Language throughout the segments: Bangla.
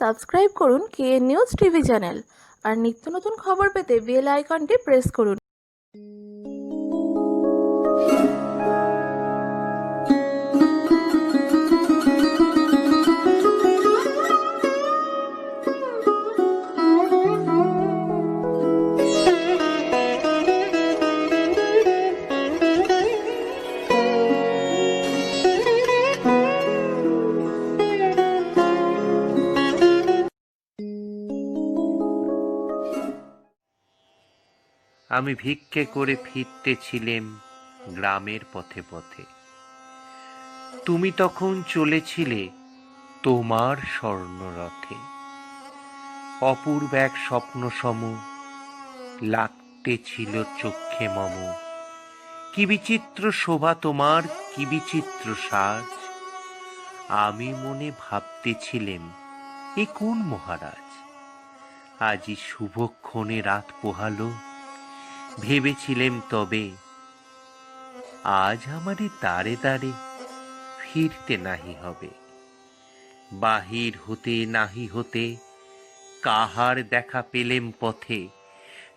সাবস্ক্রাইব করুন কেএন নিউজ টিভি চ্যানেল আর নিত্য নতুন খবর পেতে বেল আইকনটি প্রেস করুন। আমি ভিক্ষে করে ফিরতেছিলেম গ্রামের পথে পথে। তুমি তখন চলেছিলে তোমার স্বর্ণরথে। অপূর্ব এক স্বপ্ন সম লাগতেছিল চক্ষে মম। কি বিচিত্র শোভা তোমার, কি বিচিত্র সাজ। আমি মনে ভাবতেছিলেম এ কোন মহারাজ। আজি শুভক্ষণে রাত পোহালো, ভেবেছিলেম তবে আজ আমারে দ্বারে দ্বারে ফিরতে নাহি হবে। বাহির হতে নাহি হতে কাহার দেখা পেলেম পথে।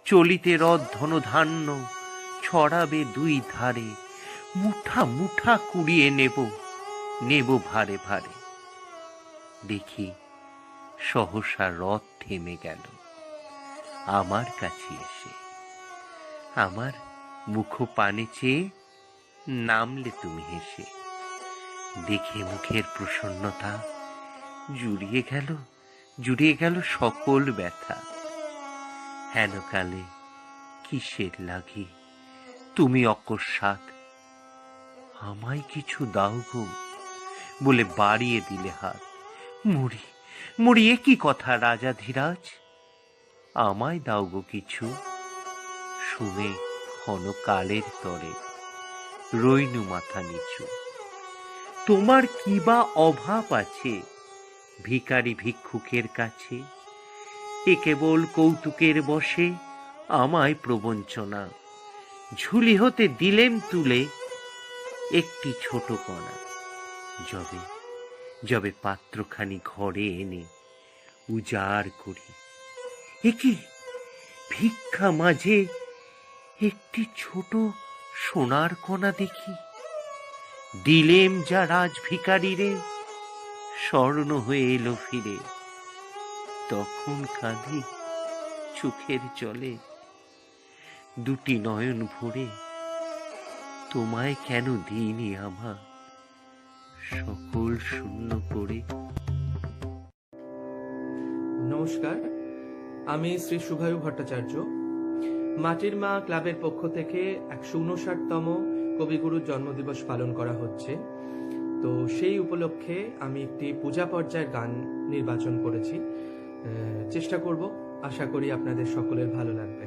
চলিতে রথ ধনধান্য ছড়াবে দুই ধারে। মুঠা মুঠা কুড়িয়ে নেব, নেব ভারে ভারে। দেখি সহসা রথ থেমে গেল আমার কাছে এসে। আমার মুখ পানে চেয়ে নামলে তুমি হেসে। দেখে মুখের প্রসন্নতা জুড়িয়ে গেল সকল ব্যথা। হেনকালে কিসের লাগি তুমি অকস্মাৎ আমায় কিছু দাও গো বলে বাড়িয়ে দিলে হাত। মুড়ি মুড়ি এ কি কথা রাজা ধীরাজ, আমায় দাও গো কিছু। শুনে ক্ষণকালের তরে রইনু মাথা নিচু। তোমার কি বা অভাব আছে ভিখারি ভিক্ষুকের কাছে। এ কেবল কৌতুকের বশে আমায় প্রবঞ্চনা। ঝুলি হতে দিলেম তুলে একটি ছোট কণা। যবে যবে পাত্রখানি ঘরে এনে উজাড় করি, এ কি ভিক্ষা মাঝে একটি ছোট সোনার কণা দেখি। দিলেম যা রাজ ভিখারিরে, স্বর্ণ হয়ে এলো ফিরে। তখন কাঁদি চোখের জলে, দুটি নয়ন ভরে। তোমায় কেন দিইনি আমার সকল শূন্য করে। নমস্কার, আমি শ্রী শুভায়ু ভট্টাচার্য। মাটির মা ক্লাবের পক্ষ থেকে 159তম কবিগুরুর জন্মদিবস পালন করা হচ্ছে। তো সেই উপলক্ষে আমি একটি পূজা পর্যায়ের গান নির্বাচন করেছি। চেষ্টা করব, আশা করি আপনাদের সকলের ভালো লাগবে।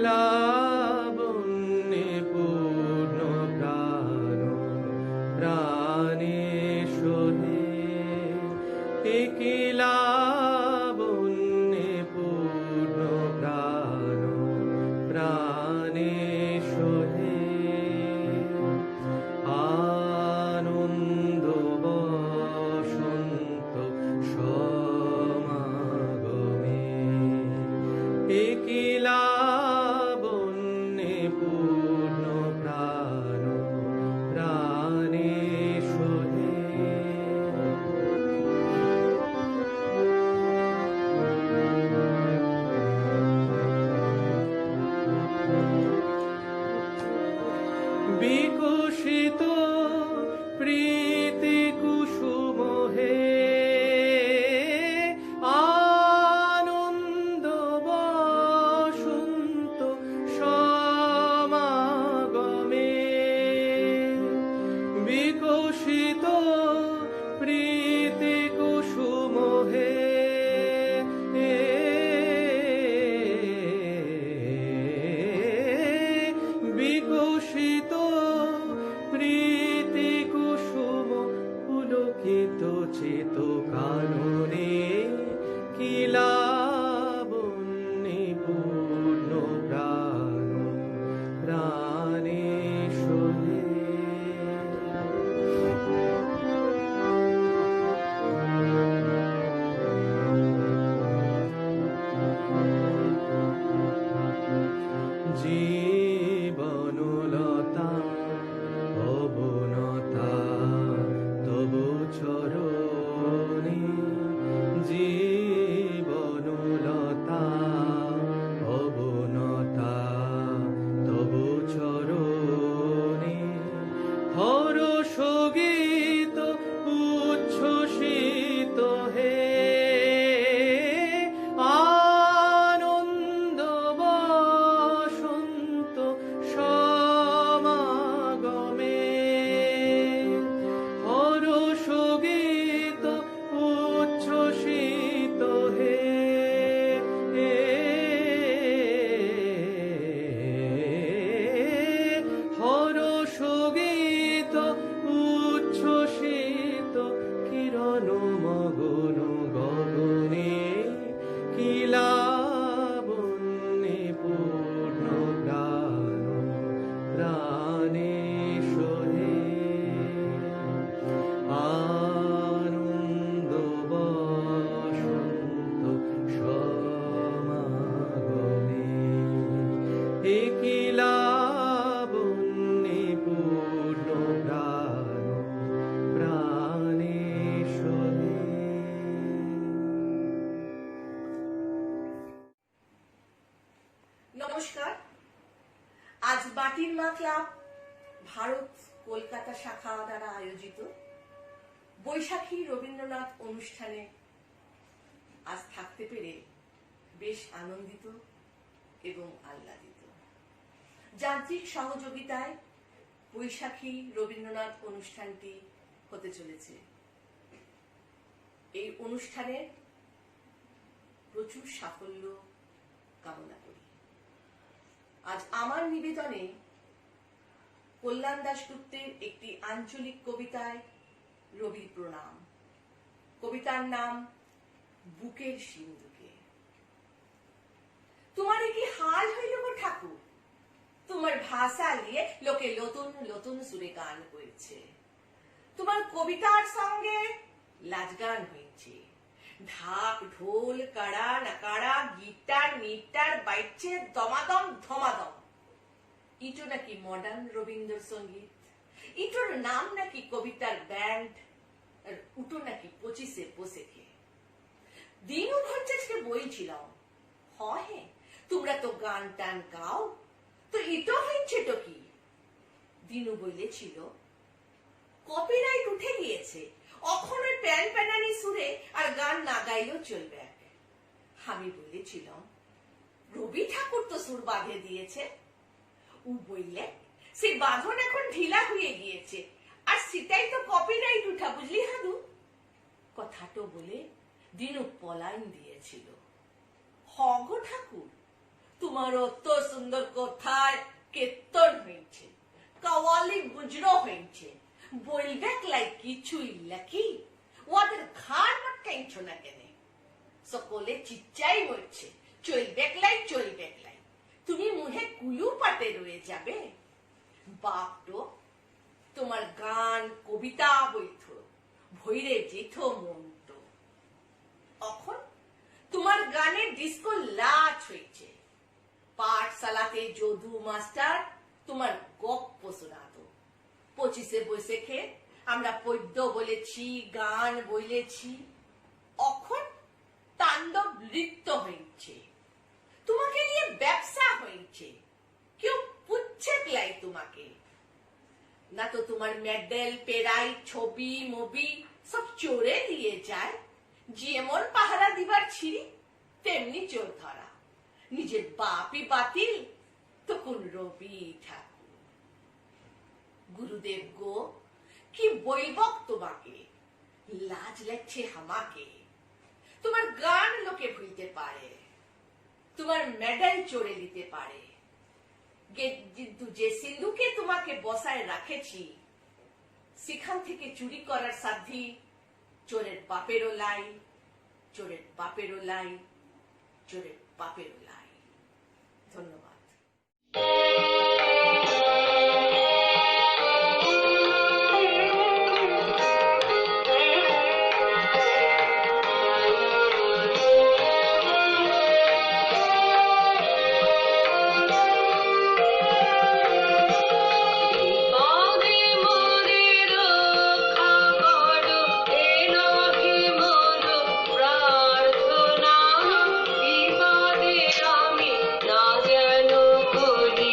লাবণ্যে পূর্ণ প্রাণ প্রাণে শোধে, একি লাবণ্যে পূর্ণ প্রাণ প্রাণে শোধে। আনন্দ বসন্ত সমাগমে, একি লাবণ্যে পূর্ণ প্রাণ প্রাণে শোধে। মাটির মা ক্লাব ভারত কলকাতা শাখা দ্বারা আয়োজিত বৈশাখী রবীন্দ্রনাথ অনুষ্ঠানে আজ থাকতে পেরে বেশ আনন্দিত এবং আহ্লাদিত। যান্ত্রিক সহযোগিতায় বৈশাখী রবীন্দ্রনাথ অনুষ্ঠানটি হতে চলেছে। এই অনুষ্ঠানে প্রচুর সাফল্য কামনা করি। আজ আমার নিবেদনে কল্যাণ দাশগুপ্তের একটি আঞ্চলিক কবিতায় রবির প্রণাম। কবিতার নাম বুকের সিন্ধুকে। তোমারে কি হাল হইল গো ঠাকুর, তোমার ভাষা নিয়ে লোকে নতুন নতুন সুরে গান করছে, তোমার কবিতার সঙ্গে লাজগান হয়েছে, ঢাক ঢোল কাড়া নাকাড়া গিটার মিটার বাইছে দমাদম ধমাদম। ইটো নাকি মডার্ন রবীন্দ্রসঙ্গীত, ইটোর নাম নাকি কবিতার ব্যান্ড, আর উটো নাকি 25-এ বসেকে। দিনু ভট্টাচার্যকে বলছিলাম, হে তোমরা তো গান টান গাও, তো ইটো হচ্ছে তো কি? দিনু বলেছিল কপিরাইট উঠে গিয়েছে, অখন ওই প্যান প্যানানি সুরে আর গান না গাইলেও চলবে। আমি বলেছিলাম রবি ঠাকুর তো সুর বাঁধে দিয়েছে। ও বললে সেই বাঁধন এখন ঢিলা হয়ে গিয়েছে, আর সেটাই তো কপিরাইট উঠা, বুঝলি হাদু? কথাটো বলে দিনু পলাইন দিয়েছিল। গো ঠাকুর, তোমার অত সুন্দর কথায় কেতন হয়েছে, কাওয়ালি গুজরো হয়েছে, বলবে লাই কিছুই লাকি, ওদের ঘাড় মাটকাইছ না কেন? সকলে চিচ্চাই হচ্ছে, চলবে লাই, তুমি মুহে কুলু পাতে রয়ে যাবে। বাপ তো তোমার গান কবিতা বইথ ভৈরে যেথ মন্ত, এখন তোমার গানে ডিস্কো লাচ হয়েছে। পাঠশালাতে যদু মাস্টার তোমার গপ্প শোনাতো, 25-এ বৈশাখে আমরা পদ্য বলেছি, গান বলেছি, এখন তাণ্ডব নৃত্য হয়েছে, তোমাকে নিয়ে ব্যবসা হয়েছে, কেউ পুচ্ছে লাই তোমাকে না। তো তোমার মেডেল পেরাই ছবি মবি সব চোরে নিয়ে যায়, যেমন পাহারা দিবার ছিরি তেমনি চোর ধরা। নিজের বাপই বাতিল তখন রবি ঠাকুর। গুরুদেব গো, কি বলবক তোমাকে, লাজ লাগছে আমাকে। তোমার গান লোকে ভুলতে পারে, তোমার মেডেল চোরে নিতে পারে, কিন্তু যে সিন্ধুকে তোমাকে বসায় রাখেছি সেখান থেকে চুরি করার সাধ্যি চোরের বাপেরও লাই, চোরের বাপেরও লাই, চোরের বাপেরও লাই। ধন্যবাদ। আমি না যেন করি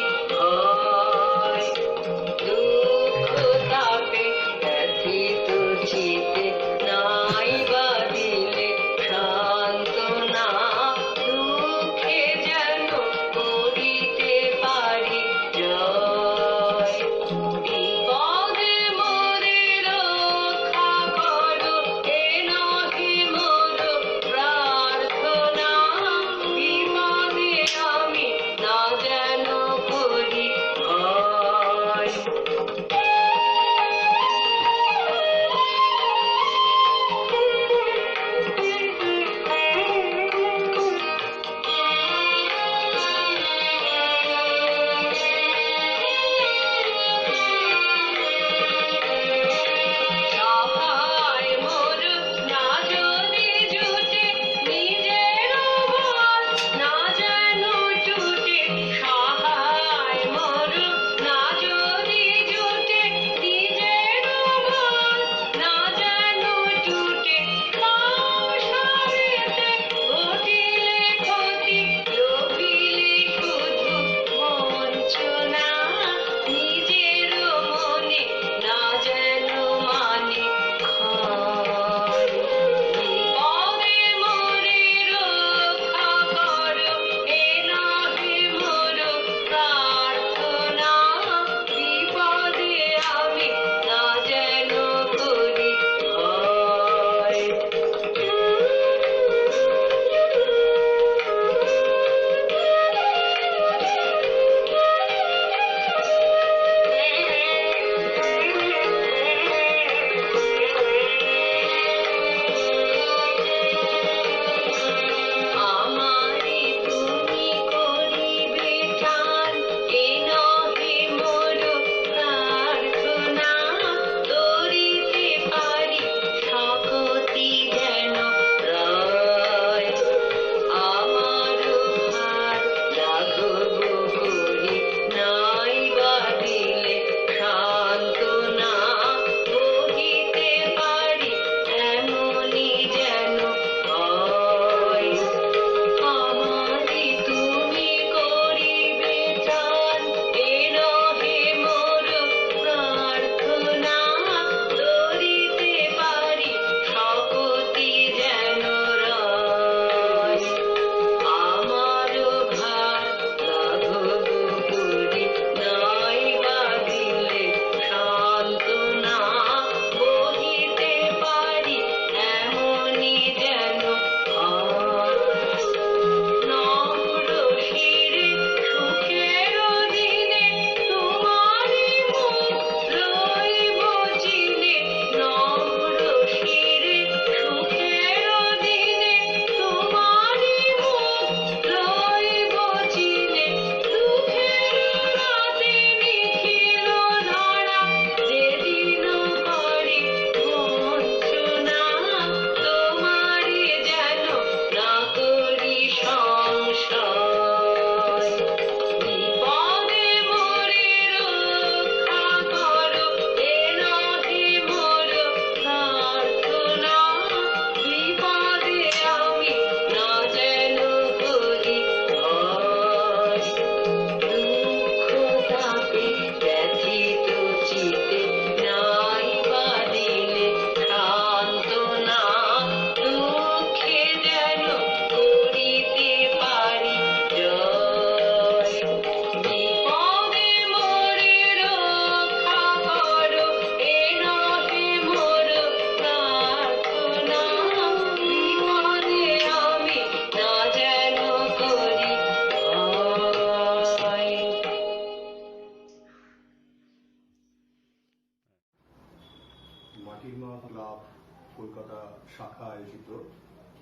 শাখা আয়োজিত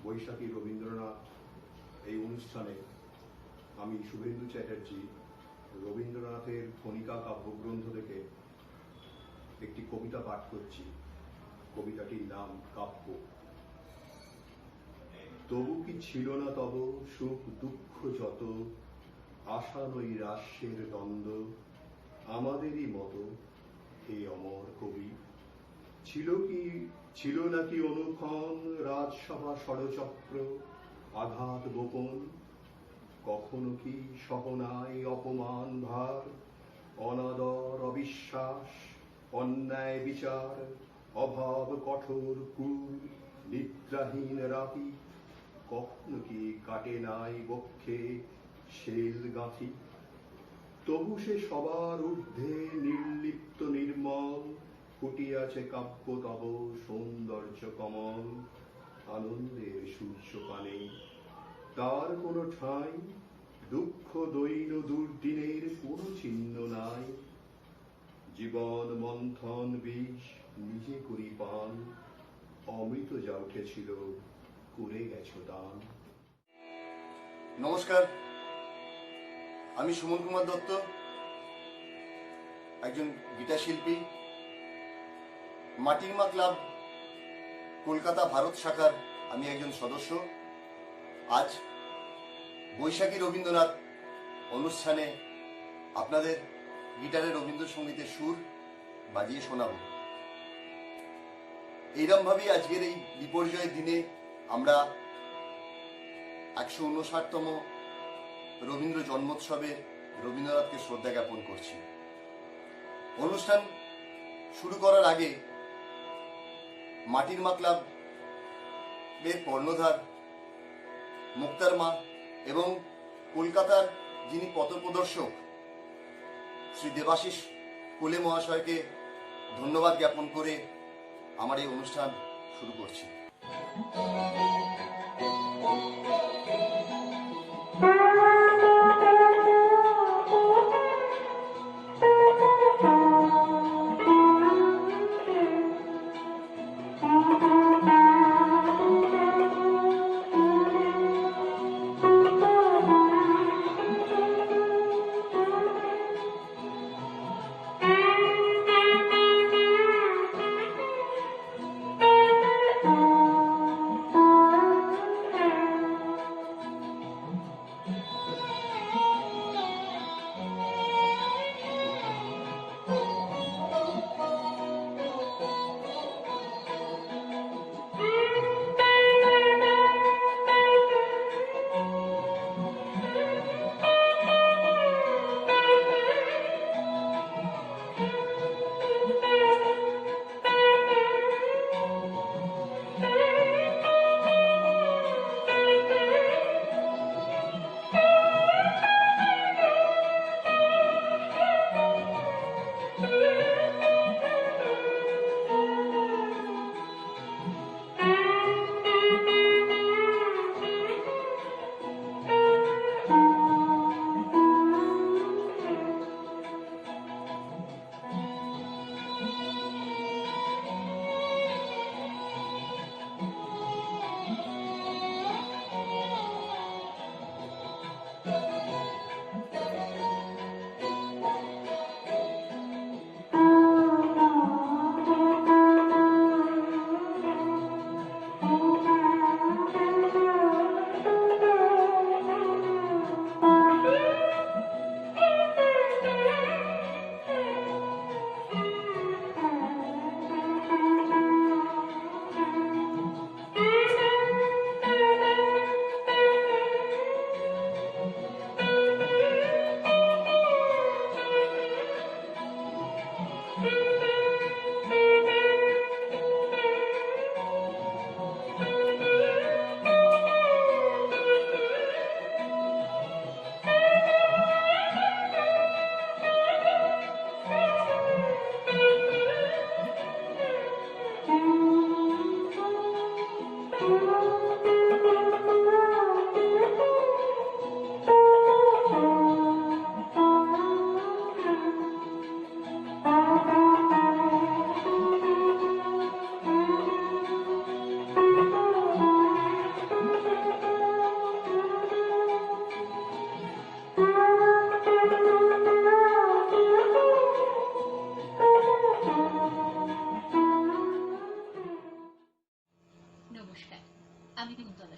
বৈশাখী রবীন্দ্রনাথ এই অনুষ্ঠানে আমি শুভেন্দু চ্যাটার্জি রবীন্দ্রনাথের কণিকা কাব্যগ্রন্থ থেকে একটি কবিতা পাঠ করছি। কবিতাটির নাম কাব্য। তবু কি ছিল না তব সুখ দুঃখ যত, আশা নৈরাশ্যের দ্বন্দ্ব আমাদেরই মতো হে অমর কবি। ছিল নাকি অনুক্ষণ রাজসভা ষড়চক্র আঘাত গোপন, কখনো কি সহনায় অপমান ভার, অনাদর অবিশ্বাস অন্যায় বিচার, অভাব কঠোর ক্রূর নিদ্রাহীন রাতি, কখনো কি কাটে নাই বক্ষে শেল গাঁথি। তবু সে সবার ঊর্ধ্বে নির্লিপ্ত নির্মল, ফুটিয়াছে কাব্য তব সৌন্দর্য কমল। আনন্দের সূর্যপানে তার কোনো ঠাঁই, দুঃখ দৈন দুর্দিনের কোনো চিহ্ন নাই। জীবন মন্থন বিষ নিজে করি পান, অমৃত যা উঠেছিল করে গেছো দান। নমস্কার, আমি সুমন কুমার দত্ত, একজন গীটার শিল্পী। মাটির মা ক্লাব কলকাতা ভারত শাখার আমি একজন সদস্য। আজ বৈশাখী রবীন্দ্রনাথ অনুষ্ঠানে আপনাদের গিটারের রবীন্দ্রসঙ্গীতের সুর বাজিয়ে শোনাব। এইরকমভাবেই আজকের এই বিপর্যয়ের দিনে আমরা 159তম রবীন্দ্র জন্মোৎসবে রবীন্দ্রনাথকে শ্রদ্ধা জ্ঞাপন করছি। অনুষ্ঠান শুরু করার আগে মাটির মা ক্লাবের কর্ণধার মুক্তার মা এবং কলকাতার যিনি পথপ্রদর্শক শ্রী দেবাশিস কোলে মহাশয়কে ধন্যবাদ জ্ঞাপন করে আমার এই অনুষ্ঠান শুরু করছি।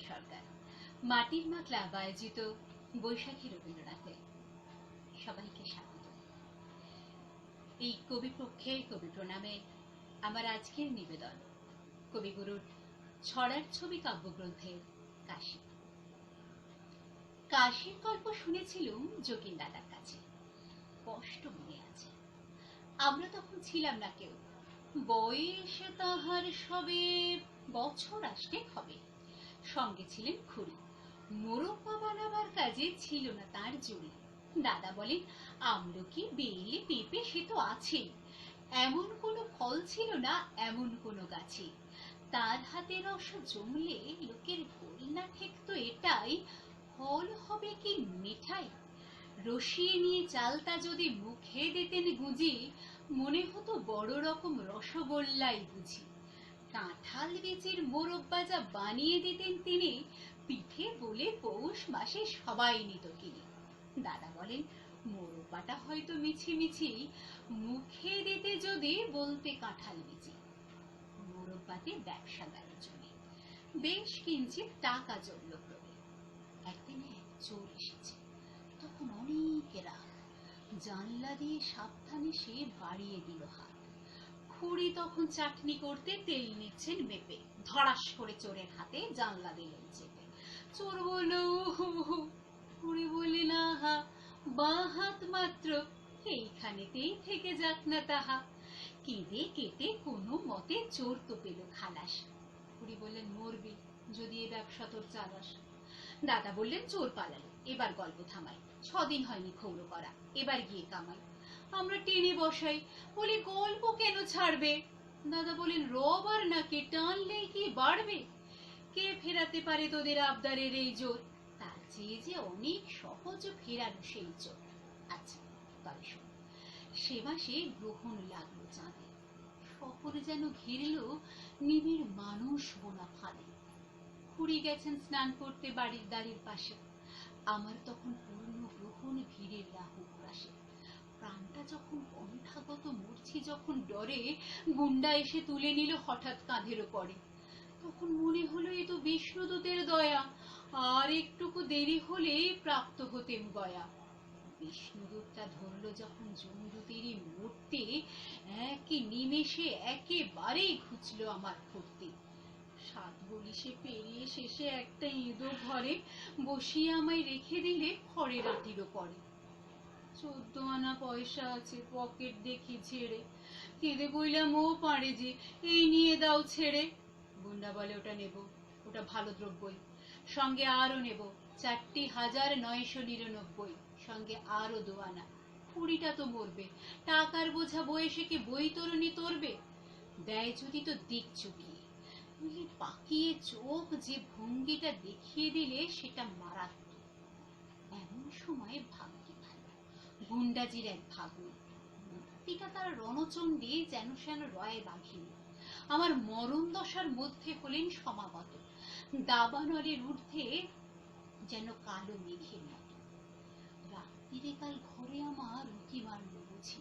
সরকার, মাটির মা ক্লাব আয়োজিত বৈশাখী রবীন্দ্রনাথে সবাইকে স্বাগত। এই কবি পক্ষে কবি প্রণামে আমার আজকের নিবেদন কবিগুরুর ছড়ার ছবি কাব্যগ্রন্থের কাশি। কাশির গল্প শুনেছিলুম যোগীন দাদার কাছে, স্পষ্ট মনে আছে। আমরা তখন ছিলাম না কেউ, বয়সে তাহার সবে বছর 8 হবে। সঙ্গে ছিলেন খুড়ি, মোরব্বা বানাবার কাজে ছিল না তার জুড়ি। দাদা বলেন, আমলকি বেলে পেঁপে সে তো আছেই, এমন কোনো ফল ছিল না এমন কোনো গাছে। তার হাতে রস জমলে লোকের গোল না ঠেকত এটাই, ফল হবে কি মিঠাই। রসিয়ে নিয়ে চালটা যদি মুখে দিতেন গুঁজি, মনে হতো বড় রকম রসগোল্লাই বুঝি। কাঁঠাল বীজের মোরব্বা যা বানিয়ে দিতেন তিনি, পিঠে বলে পৌষ মাসে সবাই নিত কিনে। দাদা বলেন, মোরব্বাটা হয়তো মিছিমিছি, মুখে দিতে যদি বলতে কাঁঠাল বীজি। মোরব্বাতে ব্যবসা গেল চলে, বেশ কিঞ্চিত টাকা জমল ক্রমে। একদিন এক চোর এসেছে, তখন অনেক রাত। জানলা দিয়ে সাবধানে সে বাড়িয়ে দিল হাত। খুড়ি তখন চাটনি করতে তেল নিচ্ছেন মেপে, ধড়াস করে চোরের হাতে জানলা দিলেন চেপে। চোর বলল উহু উহু, খুড়ি বললেন আহা, বাঁ হাত মাত্র, এইখানেতেই থেকে যাক না তাহা। কেঁদে কেটে কোনো মতে চোর তো পেল খালাস। খুড়ি বললেন, মরবি যদি এ ব্যবসা তোর চালাস। দাদা বললেন, চোর পালালো, এবার গল্প থামাই। 6 দিন হয়নি ক্ষৌর করা, এবার গিয়ে কামাই। আমরা টেনে বসাই, বলি গল্প কেন ছাড়বে? দাদা বলেন, রব আর নাকি টানলেই কি বাড়বে? কে ফেরাতে পারে তোদের আবদারের এই জোর? তার চেয়ে যে অনেক সহজ ফেরানো সেই জোর। আচ্ছা তবে শোন, সে মাসে গ্রহণ লাগলো চাঁদে, শহর যেন ঘিরল নিবিড় মানুষ বোনা ফাঁদে। খুড়ি গেছেন স্নান করতে বাড়ির দাঁড়ির পাশে, আমার তখন পূর্ণ গ্রহণ ভিড়ের রাহু গ্রাসে। প্রাণটা যখন কণ্ঠাগত মরছি যখন ডরে, গুন্ডা এসে তুলে নিল হঠাৎ কাঁধের উপরে। তখন মনে হলো এ তো বিষ্ণুদূতের দয়া, আর একটুকু দেরি হলে প্রাপ্ত হতেম গয়া। বিষ্ণুদূতটা ধরলো যখন যমদূতেরই মূর্তি, একই নিমেষে একেবারেই ঘুচলো আমার ফুর্তি। 7 বলিসে পেরিয়ে শেষে একটা ইঁদো ঘরে বসিয়ে আমায় রেখে দিলে খড়ের আঁটির পরে। 14 আনা পয়সা আছে পকেট দেখি ঝেড়ে, কেঁদে কইলাম, ও পারে যে এই নিয়ে দাও ছেড়ে। গুন্ডা বলে, ওটা নেব, ওটা ভালো দ্রব্যই, সঙ্গে আরো নেব 4,999, সঙ্গে আরো 2 আনা। কুড়িটা তো মরবে, টাকার বোঝা বয়সে কি বই তরুণী তরবে? দেয় যদি তো দিক চুকিয়ে, বলি পাকিয়ে চোখ যে ভঙ্গিটা দেখিয়ে দিলে সেটা মারাত্মক। এমন সময় ভাগ্যে ভালো, গুন্ডাজির এক ভাগ্নি, মূর্তিটা তার রণচণ্ডী যেন সেন রয় বাঘিনী। আমার মরণ দশার মধ্যে হলেন সমাগত, দাবানলের ঊর্ধ্বে যেন কালো মেঘের মতো। রাত্রিরে কাল ঘরে আমার উকি মারল বুঝি,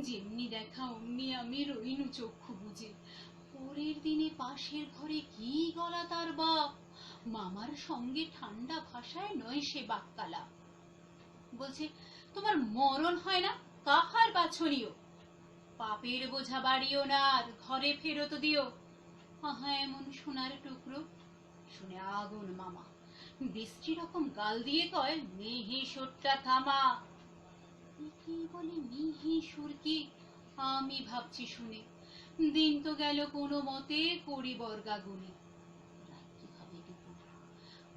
যেমনি দেখা অমনি আমি রইনু চক্ষু বুঝে। পরের দিনে পাশের ঘরে কি গলা তার বাপ, মামার সঙ্গে ঠান্ডা ভাষায় নয় সে বাক্কালা। বলছে, তোমার মরণ হয় না, কাহার বাছনীয়? পাপের বোঝা বাড়িও না, আর ঘরে ফেরত দিও। আহা এমন সোনার টুকরো, শুনে আগুন মামা বিশ্রী রকম গাল দিয়ে কয়, মিহি সুরটা থামা। কি বলে মিহি সুর কি আমি ভাবছি শুনে, দিন তো গেল কোনো মতে করি বর্গা গুনে। রাত্রি হবে দুপুর,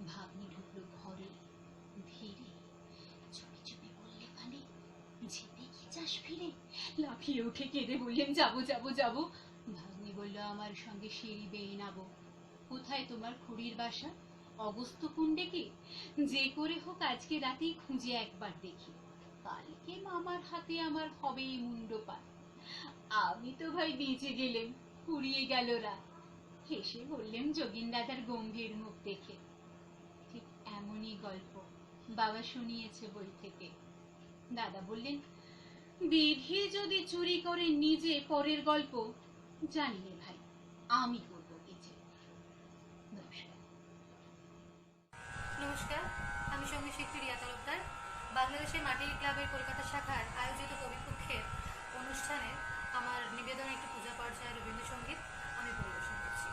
ভাগ্নি ঢুকলো ঘরে ধীরে, চুপি চুপি বললে কানে, যেতে কি চাস ফিরে? লাফিয়ে উঠে কেঁদে বললেন, যাবো যাবো যাবো। ভাগ্নি বলল, আমার সঙ্গে সিঁড়ি বেয়ে নাবো। কোথায় তোমার খুড়ির বাসা? অগস্ত কুণ্ডে কি? যে করে হোক আজকে রাতেই খুঁজে একবার দেখি, কালকে মামার হাতে আমার হবেই মুন্ডপাত। আমি তো ভাই বেঁচে গেলেম, ফুরিয়ে গেল রাত। হেসে বললেন যোগীন দাদার গম্ভীর মুখ দেখে, ঠিক এমনই গল্প বাবা শুনিয়েছে বই থেকে। দাদা বললেন, বিধি যদি চুরি করে নিজে পরের গল্প, জানি নে ভাই আমি করবো কিছু। নমস্কার। নমস্কার, আমি সঙ্গীত শিল্পী রিয়া তরফদার। বাংলাদেশের মাটির ক্লাবের কলকাতা শাখার আয়োজিত কবিপক্ষের অনুষ্ঠানে আমার নিবেদন একটি পূজা পর্যায়ে রবীন্দ্রসঙ্গীত আমি পরিবেশন করছি।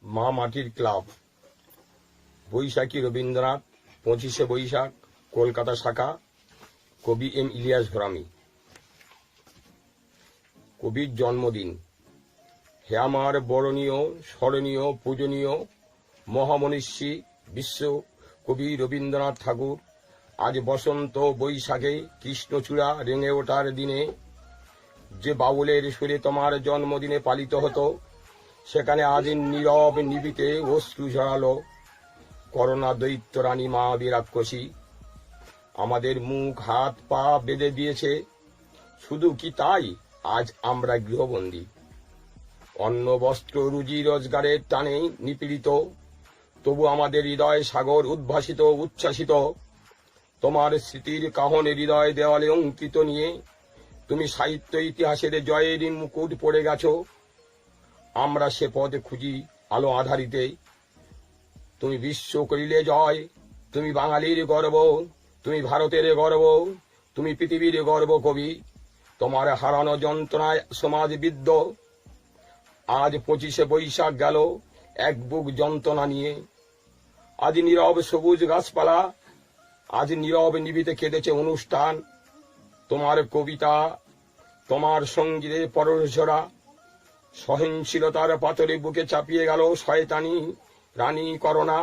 মা মাটির ক্লাব, বৈশাখী রবীন্দ্রনাথ, 25শে বৈশাখ, কলকাতা শাখা, কবি এম ইলিয়াস ঘরামি। কবির জন্মদিন। হে আমার বরণীয়, স্মরণীয়, পূজনীয় মহামনীষী বিশ্ব কবি রবীন্দ্রনাথ ঠাকুর, আজ বসন্ত বৈশাখে কৃষ্ণচূড়া রেঙে ওঠার দিনে যে বাউলের সুরে তোমার জন্মদিনে পালিত হতো, সেখানে আজ নীরব নিবিতে অশ্রু ঝরালো করোনা দৈত্য রানী মা বিরাক্ষসী। আমাদের মুখ হাত পা বেঁধে দিয়েছে, শুধু কি তাই আজ আমরা গৃহবন্দী। অন্ন বস্ত্র রুজি রোজগারের টানে নিপীড়িত, তবু আমাদের হৃদয় সাগর উদ্ভাসিত উচ্ছ্বাসিত। তোমার স্মৃতির কাহনে হৃদয় দেওয়ালে অঙ্কিত নিয়ে তুমি সাহিত্য ইতিহাসের জয়ের মুকুট পড়ে গেছো। আমরা সে পথে খুঁজি আলো আধারিতে। তুমি বিশ্ব করিলে জয়, তুমি বাঙালির গর্ব, তুমি ভারতের গর্ব, তুমি পৃথিবীর গর্ব কবি। তোমার হারানো যন্ত্রণায় সমাজ বিদ্ধ। আজ 25শে বৈশাখ গেল এক বুক যন্ত্রণা নিয়ে। আজ নীরব সবুজ গাছপালা, আজ নীরব নিবিতে কেঁদেছে অনুষ্ঠান। তোমার কবিতা, তোমার সঙ্গীতে পরশরা সহনশীলতার পাথরে বুকে চাপিয়ে গেল শয়তানি রানী করোনা।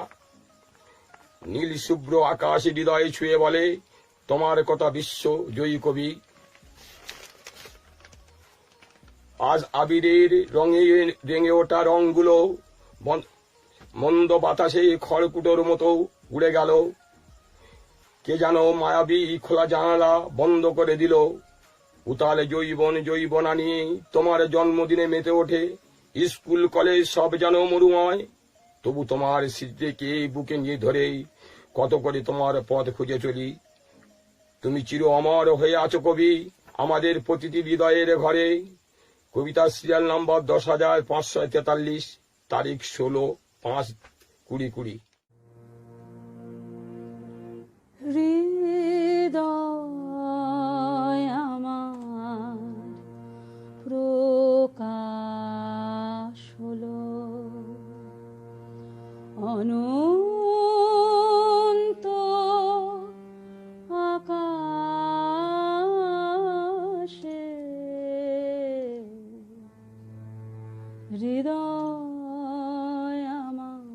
নীল শুভ্র আকাশ হৃদয় ছুঁয়ে বলে তোমার কথা বিশ্ব জয়ী কবি। আজ আবিরের রঙে রেঙে ওঠা রঙগুলো মন্দ বাতাসে খড়কুটোর মতো উড়ে গেল। কে যেন মায়াবী খোলা জানালা বন্ধ করে দিল। উতালে জৈবনা নিয়ে তোমার জন্মদিনে মেতে ওঠে স্কুল কলেজ সব যেন মরুময়। তবু তোমার স্মৃতিকে বুকে নিয়ে ধরে কত করে তোমার পথ খুঁজে চলি। তুমি চির অমর হয়ে আছো কবি আমাদের প্রতিটি হৃদয়ের ঘরে। কবিতা সিরিয়াল নম্বর 10,543, তারিখ 16/5/2020। হৃদয় আমার হৃদয় আমার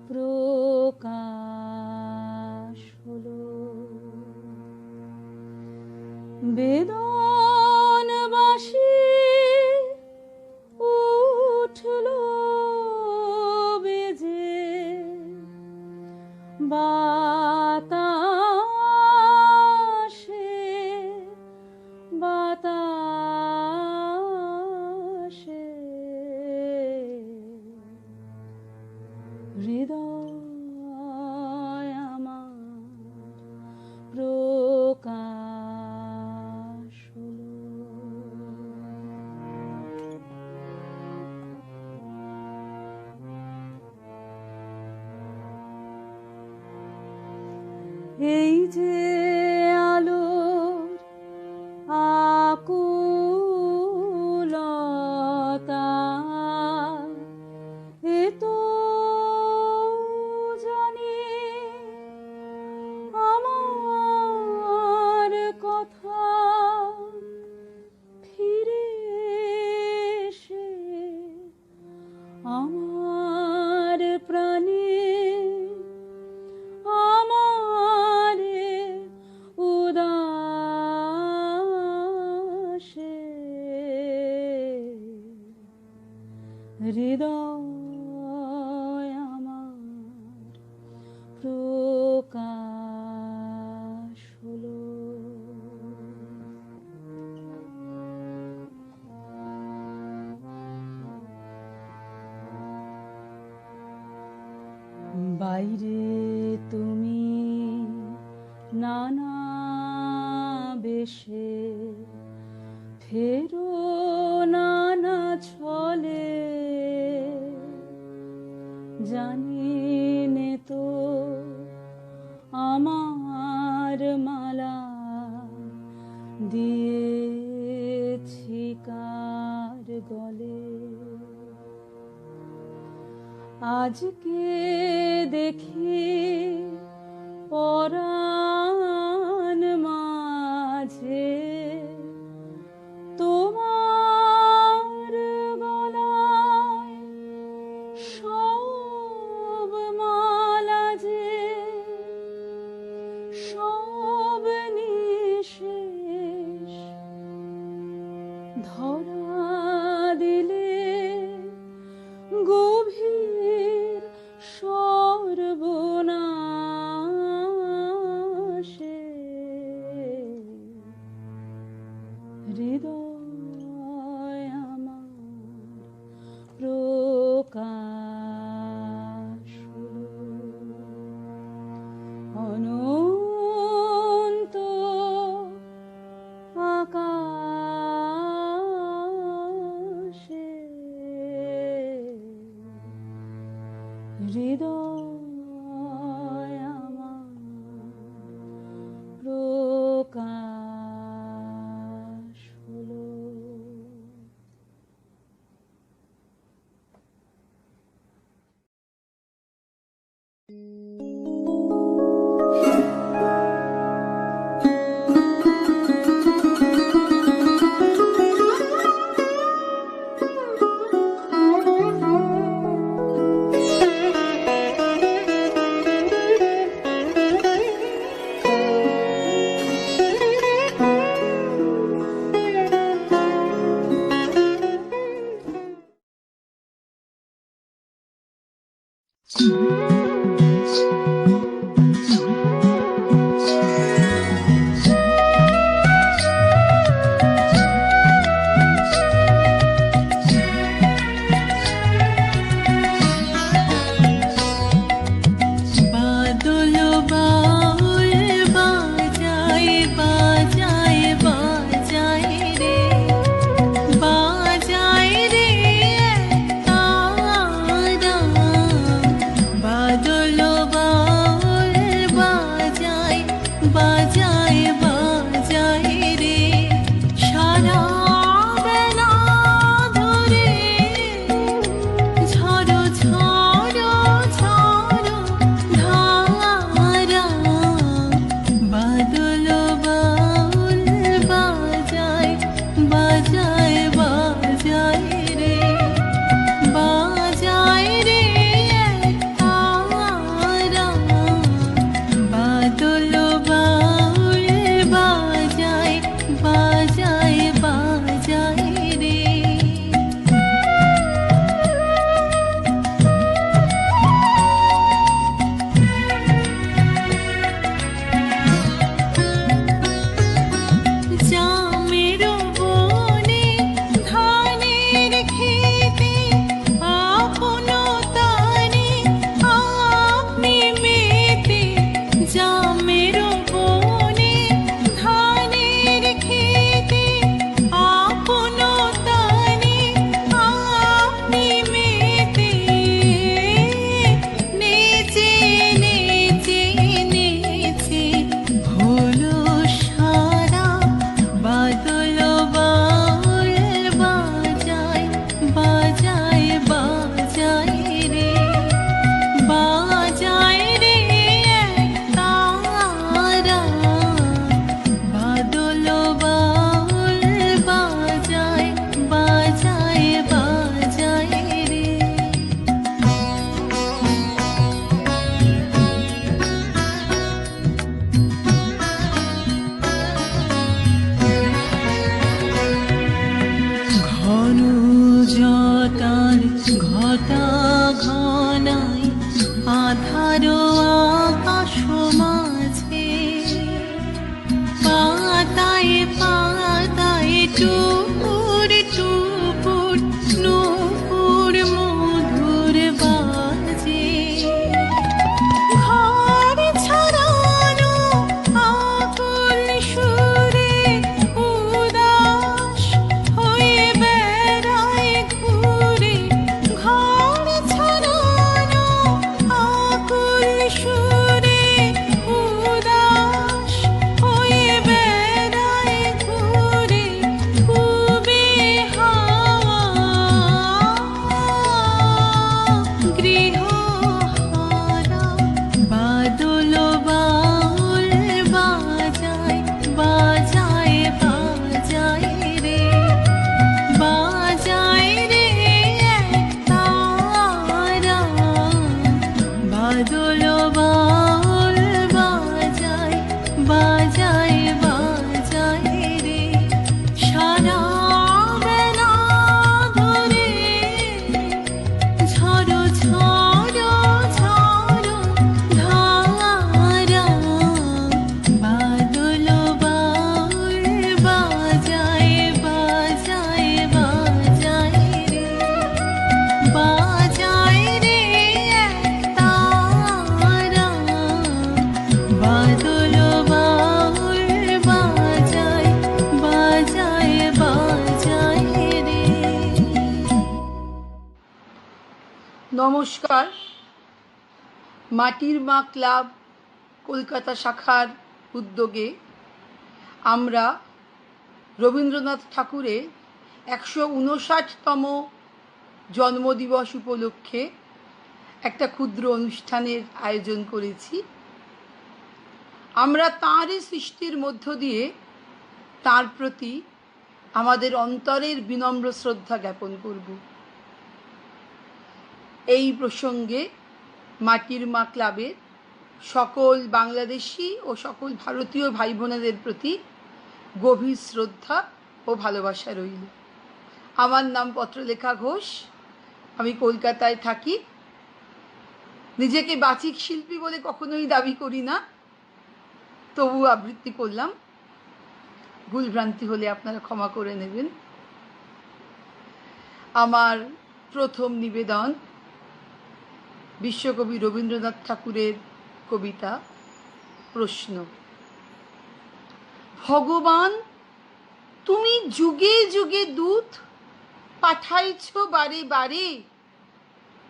প্রকাশ হলো বেদন বাসি উঠল বেজে বাতাসে বাতাসে হৃদয় আমার প্রকাশ হলো এই যে আলোর আকুলতা এ তো জানি আমার কথা ফিরে এসে আমার প্রাণে আমারে উদাসে হৃদয় আমার প্রকাশ হলো বাইরে তুমি নানা বেশে ফেরো নানা ছলে জানি নে তো আমার মালা দিয়েছি কার গলে আজকে দেখি পরাণ মাঝে তোমার গলায় সব মালা যে সব নিশেষ ধরা দিলে গভীর সর্বনাশে হৃদয় আমার প্রকাশ হলো অনন্ত আকাশে হৃদয় আমার প্রকাশ হলো বাজায় বাজায় রে নমস্কার। মাটির মা ক্লাব কলকাতা শাখার উদ্যোগে আমরা রবীন্দ্রনাথ ঠাকুরের 159তম জন্মদিবস উপলক্ষে একটা ক্ষুদ্র অনুষ্ঠানের আয়োজন করেছি। আমরা তাঁরই সৃষ্টির মধ্য দিয়ে তাঁর প্রতি আমাদের অন্তরের বিনম্র শ্রদ্ধা জ্ঞাপন করব। এই প্রসঙ্গে মাটির মা ক্লাবের সকল বাংলাদেশি ও সকল ভারতীয় ভাই বোনেদের প্রতি গভীর শ্রদ্ধা ও ভালোবাসা রইল। আমার নাম পত্রলেখা ঘোষ, আমি কলকাতায় থাকি। নিজেকে বাচিক শিল্পী বলে কখনোই দাবি করি না, তবু আবৃত্তি করলাম। ভুলভ্রান্তি হলে আপনারা ক্ষমা করে নেবেন। আমার প্রথম নিবেদন বিশ্বকবি রবীন্দ্রনাথ ঠাকুরের কবিতা প্রশ্ন। ভগবান, তুমি যুগে যুগে দূত পাঠাইছ বারে বারে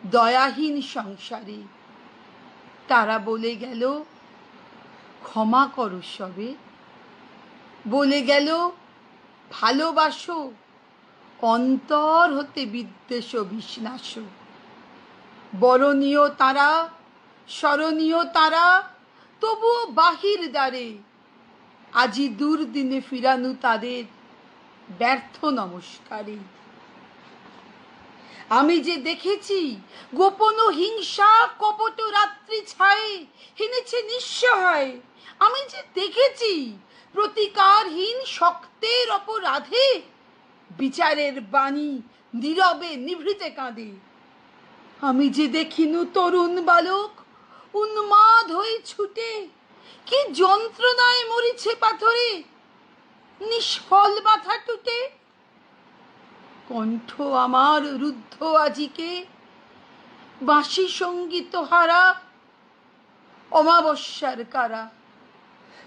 দয়াহীন সংসারে। তারা বলে গেল ক্ষমা করো সবে, বলে গেল ভালোবাসো, অন্তর হতে বিদ্বেষ বিষ্ণাস। বরণীয় তারা, স্মরণীয় তারা, তবুও বাহির দ্বারে আজি দুর্দিনে ফিরানু তাদের ব্যর্থ নমস্কারে। আমি যে দেখেছি গোপন হিংসা কপট রাত্রি ছায়ে হেনেছে নিঃসহায়। আমি যে দেখেছি প্রতিকারহীন শক্তের অপরাধে বিচারের বাণী নীরবে নিভৃতে কাঁদে। আমি যে দেখিনু তরুণ বালক উন্মাদ হয়ে ছুটে কি যন্ত্রণায় মরিছে পাথরে নিষ্ফল মাথা টুটে। কণ্ঠ আমার রুদ্ধ আজিকে বাঁশি সঙ্গীত হারা অমাবস্যার কারা।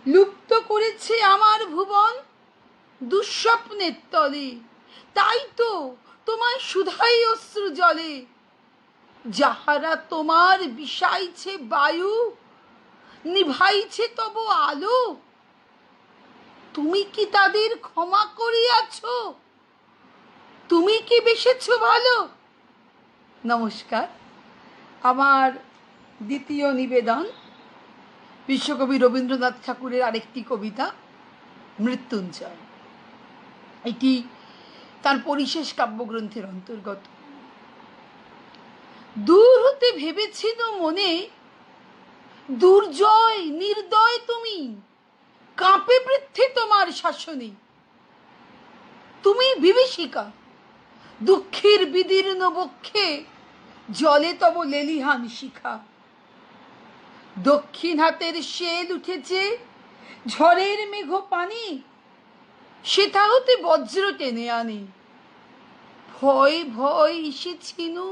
লুপ্ত করেছে আমার ভুবন দুঃস্বপ্নের তলে, তাই তো তোমায় শুধাই অশ্রু জলে। যাহারা তোমার বিষাইছে বায়ু নিভাইছে তব আলো, তুমি কি তাদের ক্ষমা করিয়াছ? তুমি কি বেসেছ ভালো? নমস্কার। আমার দ্বিতীয় নিবেদন বিশ্বকবি রবীন্দ্রনাথ ঠাকুরের আরেকটি কবিতা মৃত্যুঞ্জয়। এটি তার পরিশেষ কাব্যগ্রন্থের অন্তর্গত। দূর হতে ভেবেছিল মনে দুর্জয় নির্দয় তুমি, কাঁপে বৃদ্ধে তোমার শাসনে। তুমি বিভীষিকা, দুঃখের বিদীর্ণ বক্ষে জলে তব লেলিহান শিখা। দক্ষিণ হাতের শেল উঠেছে ঝড়ের মেঘ পানি, সেটা হতে বজ্র টেনে আনে। ভয় ভয় এসেছিনু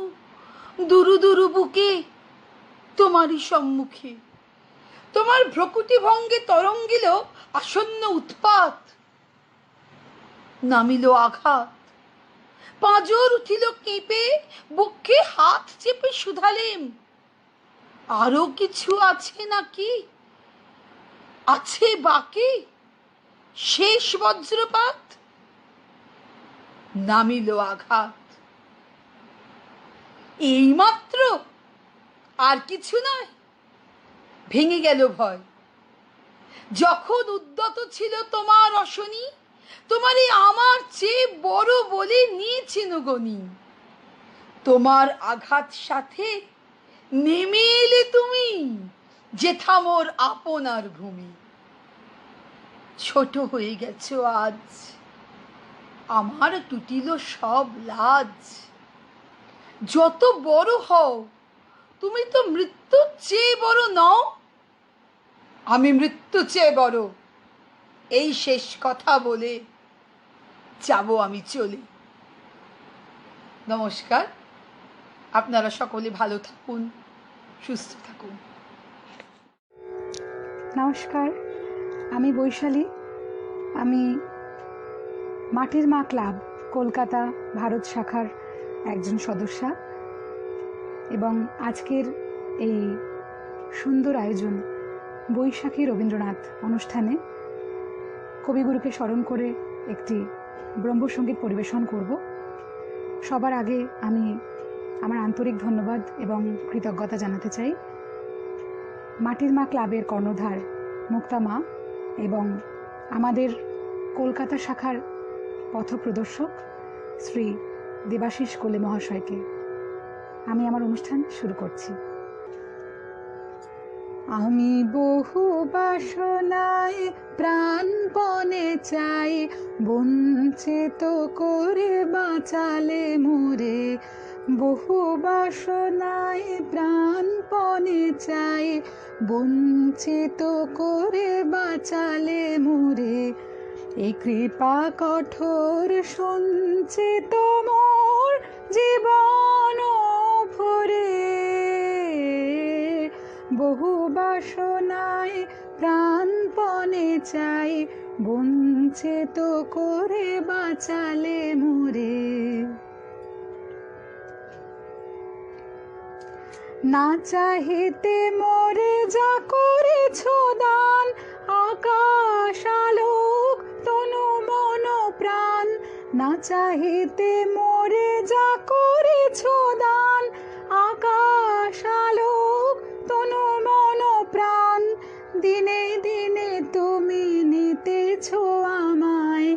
দুরু দুরু বুকে তোমারই সম্মুখে। তোমার ভ্রকুটি ভঙ্গে তরঙ্গিল আসন্ন উৎপাত, নামিল আঘাত। পাঁজর উঠিল কেঁপে, বক্ষে হাত চেপে শুধালেম আরো কিছু আছে নাকি, আছে বাকি শেষ বজ্রপাত। নামিল আঘাত, এইমাত্র, আর কিছু নয়। ভেঙে গেল ভয়। যখন উদ্যত ছিল তোমার অশনি, তোমারই আমার চেয়ে বড় বলে নিয়েছিল গনি। তোমার আঘাত সাথে নেমে এলে তুমি যেথা মোর আপনার ভূমি। ছোট হয়ে গেছো আজ, আমার টুটিল সব লাজ। যত বড় হও তুমি তো মৃত্যুর চেয়ে বড় নও। আমি মৃত্যু চেয়ে বড়, এই শেষ কথা বলে যাব আমি চলে। নমস্কার। আপনারা সকলে ভালো থাকুন, সুস্থ থাকুন। নমস্কার, আমি বৈশালী। আমি মাটির মা ক্লাব কলকাতা ভারত শাখার একজন সদস্যা। এবং আজকের এই সুন্দর আয়োজন বৈশাখী রবীন্দ্রনাথ অনুষ্ঠানে কবিগুরুকে স্মরণ করে একটি ব্রহ্মসঙ্গীত পরিবেশন করব। সবার আগে আমি আমার আন্তরিক ধন্যবাদ এবং কৃতজ্ঞতা জানাতে চাই মাটির মা ক্লাবের কর্ণধার মুক্তা মা এবং আমাদের কলকাতা শাখার পথপ্রদর্শক শ্রী দেবাশিস কোলে মহাশয়কে। আমি আমার অনুষ্ঠান শুরু করছি। আমি বহু বাসনায় প্রাণপণে চাই, বঞ্চিত করে বাঁচালে মোরে। বহু বাসনায় প্রাণপণে চাই, বঞ্চিত করে বাঁচালে মোরে। এই কৃপা কঠোর সঞ্চিত মোর জীবন ভরে। বহু বাসনায় প্রাণপণে চাই, বঞ্চিত করে বাঁচালে মোরে। না চাহিতে মোরে যা করেছ দান, আকাশ আলোক তনু মন প্রাণ। না চাহিতে মোরে যা করেছ দান, আকাশ আলোক তনু মন প্রাণ। দিনে দিনে তুমি নিতেছ আমায়,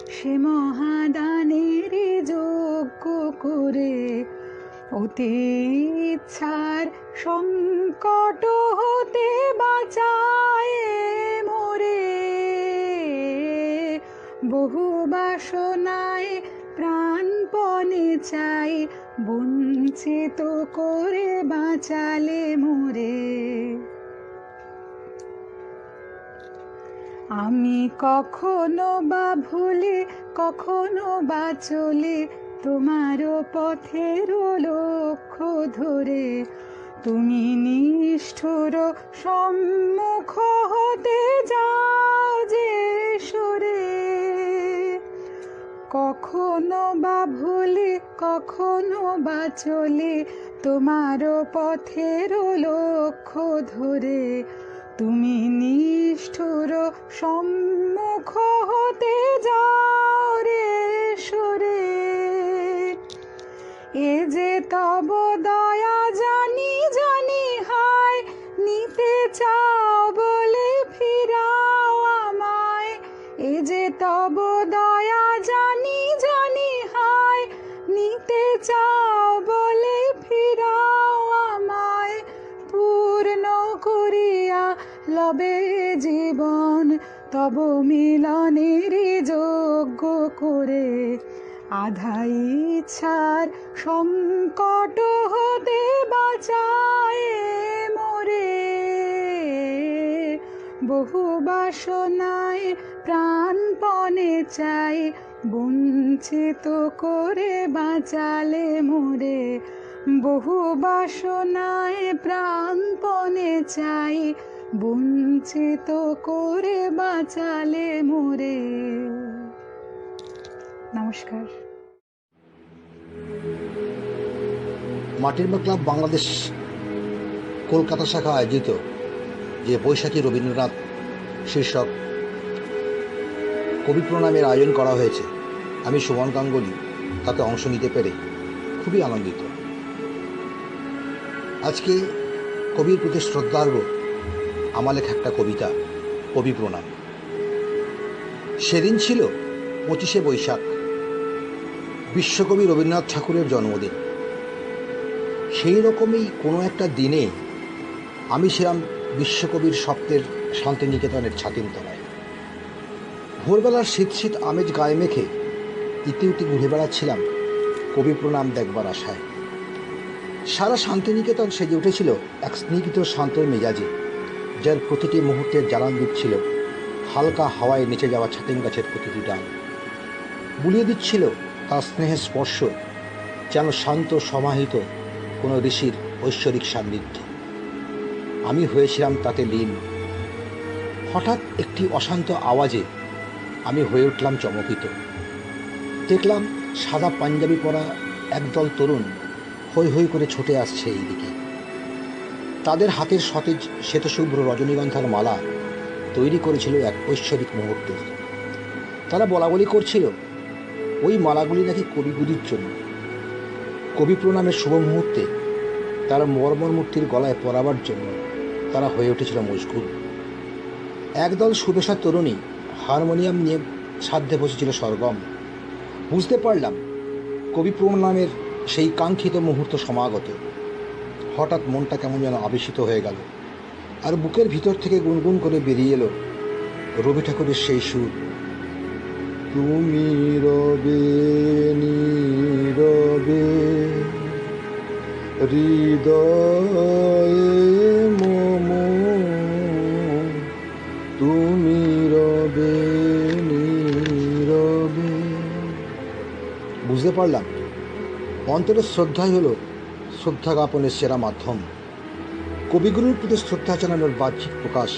সে মহাদানের যোগ্য করে। অতি ইচ্ছার সংকট হতে বাঁচায় মোরে। বহু বাসনায় প্রাণপণে চাই, বঞ্চিত করে বাঁচালে মোরে। আমি কখনো বা ভুলে, কখনো বা চলে তোমার পথের লক্ষ্য ধরে। তুমি নিষ্ঠুর সম্মুখ হতে যাও যে সরে। কখনো বা ভুলে, কখনো বা চলে তোমার পথের লক্ষ্য ধরে। তুমি নিষ্ঠুর সম্মুখ হতে যাও রে সরে। এ যে তব দয়া জানি জানি হায়, নিতে চাও বলে ফিরাও আমায়। এ যে তব দয়া জানি জানি হায়, নিতে চাও বলে ফিরাও আমায়। পূর্ণ করিয়া লবে জীবন তব মিলনের যোগ্য করে। আধা ইচ্ছার সংকট হতে বাঁচায় মোরে। বহু বাসনায় প্রাণপণে চাই, বঞ্চিত করে বাঁচালে মোরে। বহু বাসনায় প্রাণপণে চাই, বঞ্চিত করে বাঁচালে মোরে। নমস্কার। মাটির মা ক্লাব বাংলাদেশ কলকাতা শাখা আয়োজিত যে বৈশাখী রবীন্দ্রনাথ শীর্ষক কবি প্রণামের আয়োজন করা হয়েছে, আমি সুমন গাঙ্গুলি তাতে অংশ নিতে পেরে খুবই আনন্দিত। আজকে কবির প্রতি শ্রদ্ধার্ঘ আমার লেখা একটা কবিতা, কবি প্রণাম। সেদিন ছিল 25শে বৈশাখ, বিশ্বকবি রবীন্দ্রনাথ ঠাকুরের জন্মদিন। সেই রকমই কোনো একটা দিনে আমি ছিলাম বিশ্বকবির স্বপ্নের শান্তিনিকেতনের ছাতিম তলায়। ভোরবেলার শীত শীত আমেজ গায়ে মেখে ইতিউতি ঘুরে বেড়াচ্ছিলাম কবি প্রণাম দেখবার আশায়। সারা শান্তিনিকেতন সেজে উঠেছিল এক স্নিগ্ধ শান্ত মেজাজে, যার প্রতিটি মুহূর্তের জ্বালান দিচ্ছিল হালকা হাওয়ায় নিচে যাওয়া ছাতিম গাছের প্রতিটি ডাল। বুলিয়ে দিচ্ছিল তার স্নেহের স্পর্শ, যেন শান্ত সমাহিত কোনো ঋষির ঐশ্বরিক সান্নিধ্য। আমি হয়েছিলাম তাতে লীন। হঠাৎ একটি অশান্ত আওয়াজে আমি হয়ে উঠলাম চমকিত। দেখলাম সাদা পাঞ্জাবি পরা একদল তরুণ হৈ হৈ করে ছুটে আসছে এই দিকে। তাদের হাতের সতেজ শ্বেতশুভ্র রজনীগন্ধার মালা তৈরি করেছিল এক ঐশ্বরিক মুহূর্তের। তারা বলাবলি করছিল ওই মালাগুলি নাকি কবিগুলির জন্য। কবি প্রণামের শুভ মুহূর্তে তারা মর্মর মূর্তির গলায় পরাবার জন্য তারা হয়ে উঠেছিল মশগুল। একদল সুবেশা তরুণী হারমোনিয়াম নিয়ে সাধ্যে বসেছিল সরগম। বুঝতে পারলাম কবি প্রণামের সেই কাঙ্ক্ষিত মুহূর্ত সমাগত। হঠাৎ মনটা কেমন যেন আবেশিত হয়ে গেল, আর বুকের ভিতর থেকে গুনগুন করে বেরিয়ে এলো রবি ঠাকুরের সেই সুর, তুমি রবে নীরবে হৃদয়ে মম, তুমি রবে নীরবে। বুঝতে পারলাম অন্তরের শ্রদ্ধাই হলো শ্রদ্ধা জ্ঞাপনের সেরা মাধ্যম। কবিগুরুর প্রতি শ্রদ্ধা জানানোর বাহ্যিক প্রকাশ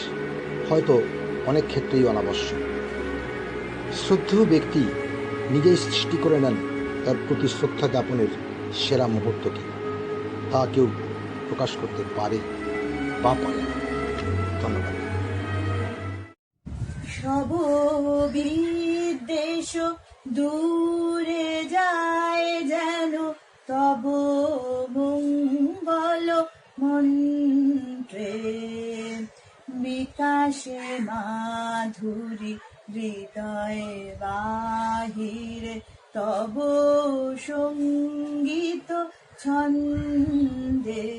হয়তো অনেক ক্ষেত্রেই অনাবশ্যক। শ্রদ্ধেয় ব্যক্তি নিজেই সৃষ্টি করে নেন তার প্রতি শ্রদ্ধা জ্ঞাপনের সেরা মুহূর্তকে। তা কেউ প্রকাশ করতে পারে বা পারে না। ধন্যবাদ। সব বিদ্বেষ দূরে যায় যেন তব মঙ্গল মন্ত্রে, বিকাশে মাধুরী হৃদয়ে বাহিরে তব সঙ্গীত ছন্দে,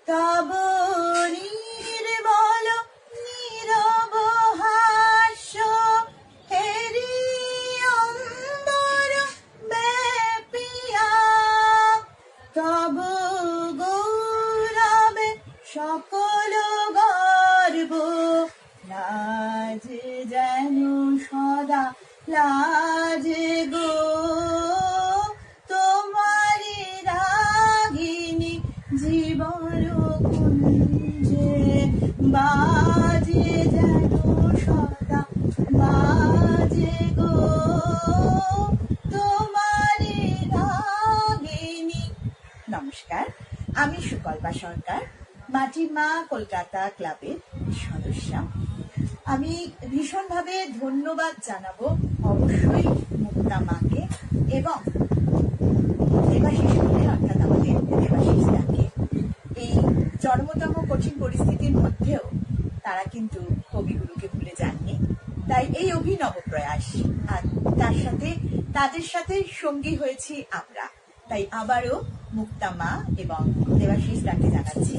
তব নির্মল নীরব হাস্য হেরি অন্তর ব্যাপিয়া, তব গৌরবে সকল গর্ব লাজে যেন সদা লাজে গো, তোমারি রাগিনী জীবন কুঞ্জে বাজে যেন সদা বাজে গো, তোমারি রাগিনী। নমস্কার, আমি সুকল্পা সরকার, মাটির মা কলকাতা ক্লাবের সদস্যা। আমি ভীষণভাবে ধন্যবাদ জানাবো অবশ্যই মুক্তা মাকে এবং দেবাশিস অর্থাৎ আমাদের দেবাশিস দাকে। এই চরমতম কঠিন পরিস্থিতির মধ্যেও তারা কিন্তু কবিগুরুকে ভুলে যাননি। তাই এই অভিনব প্রয়াস, আর তার সাথে তাদের সাথে সঙ্গী হয়েছি আমরা। তাই আবারও মুক্তা মা এবং দেবাশিস দাকে জানাচ্ছি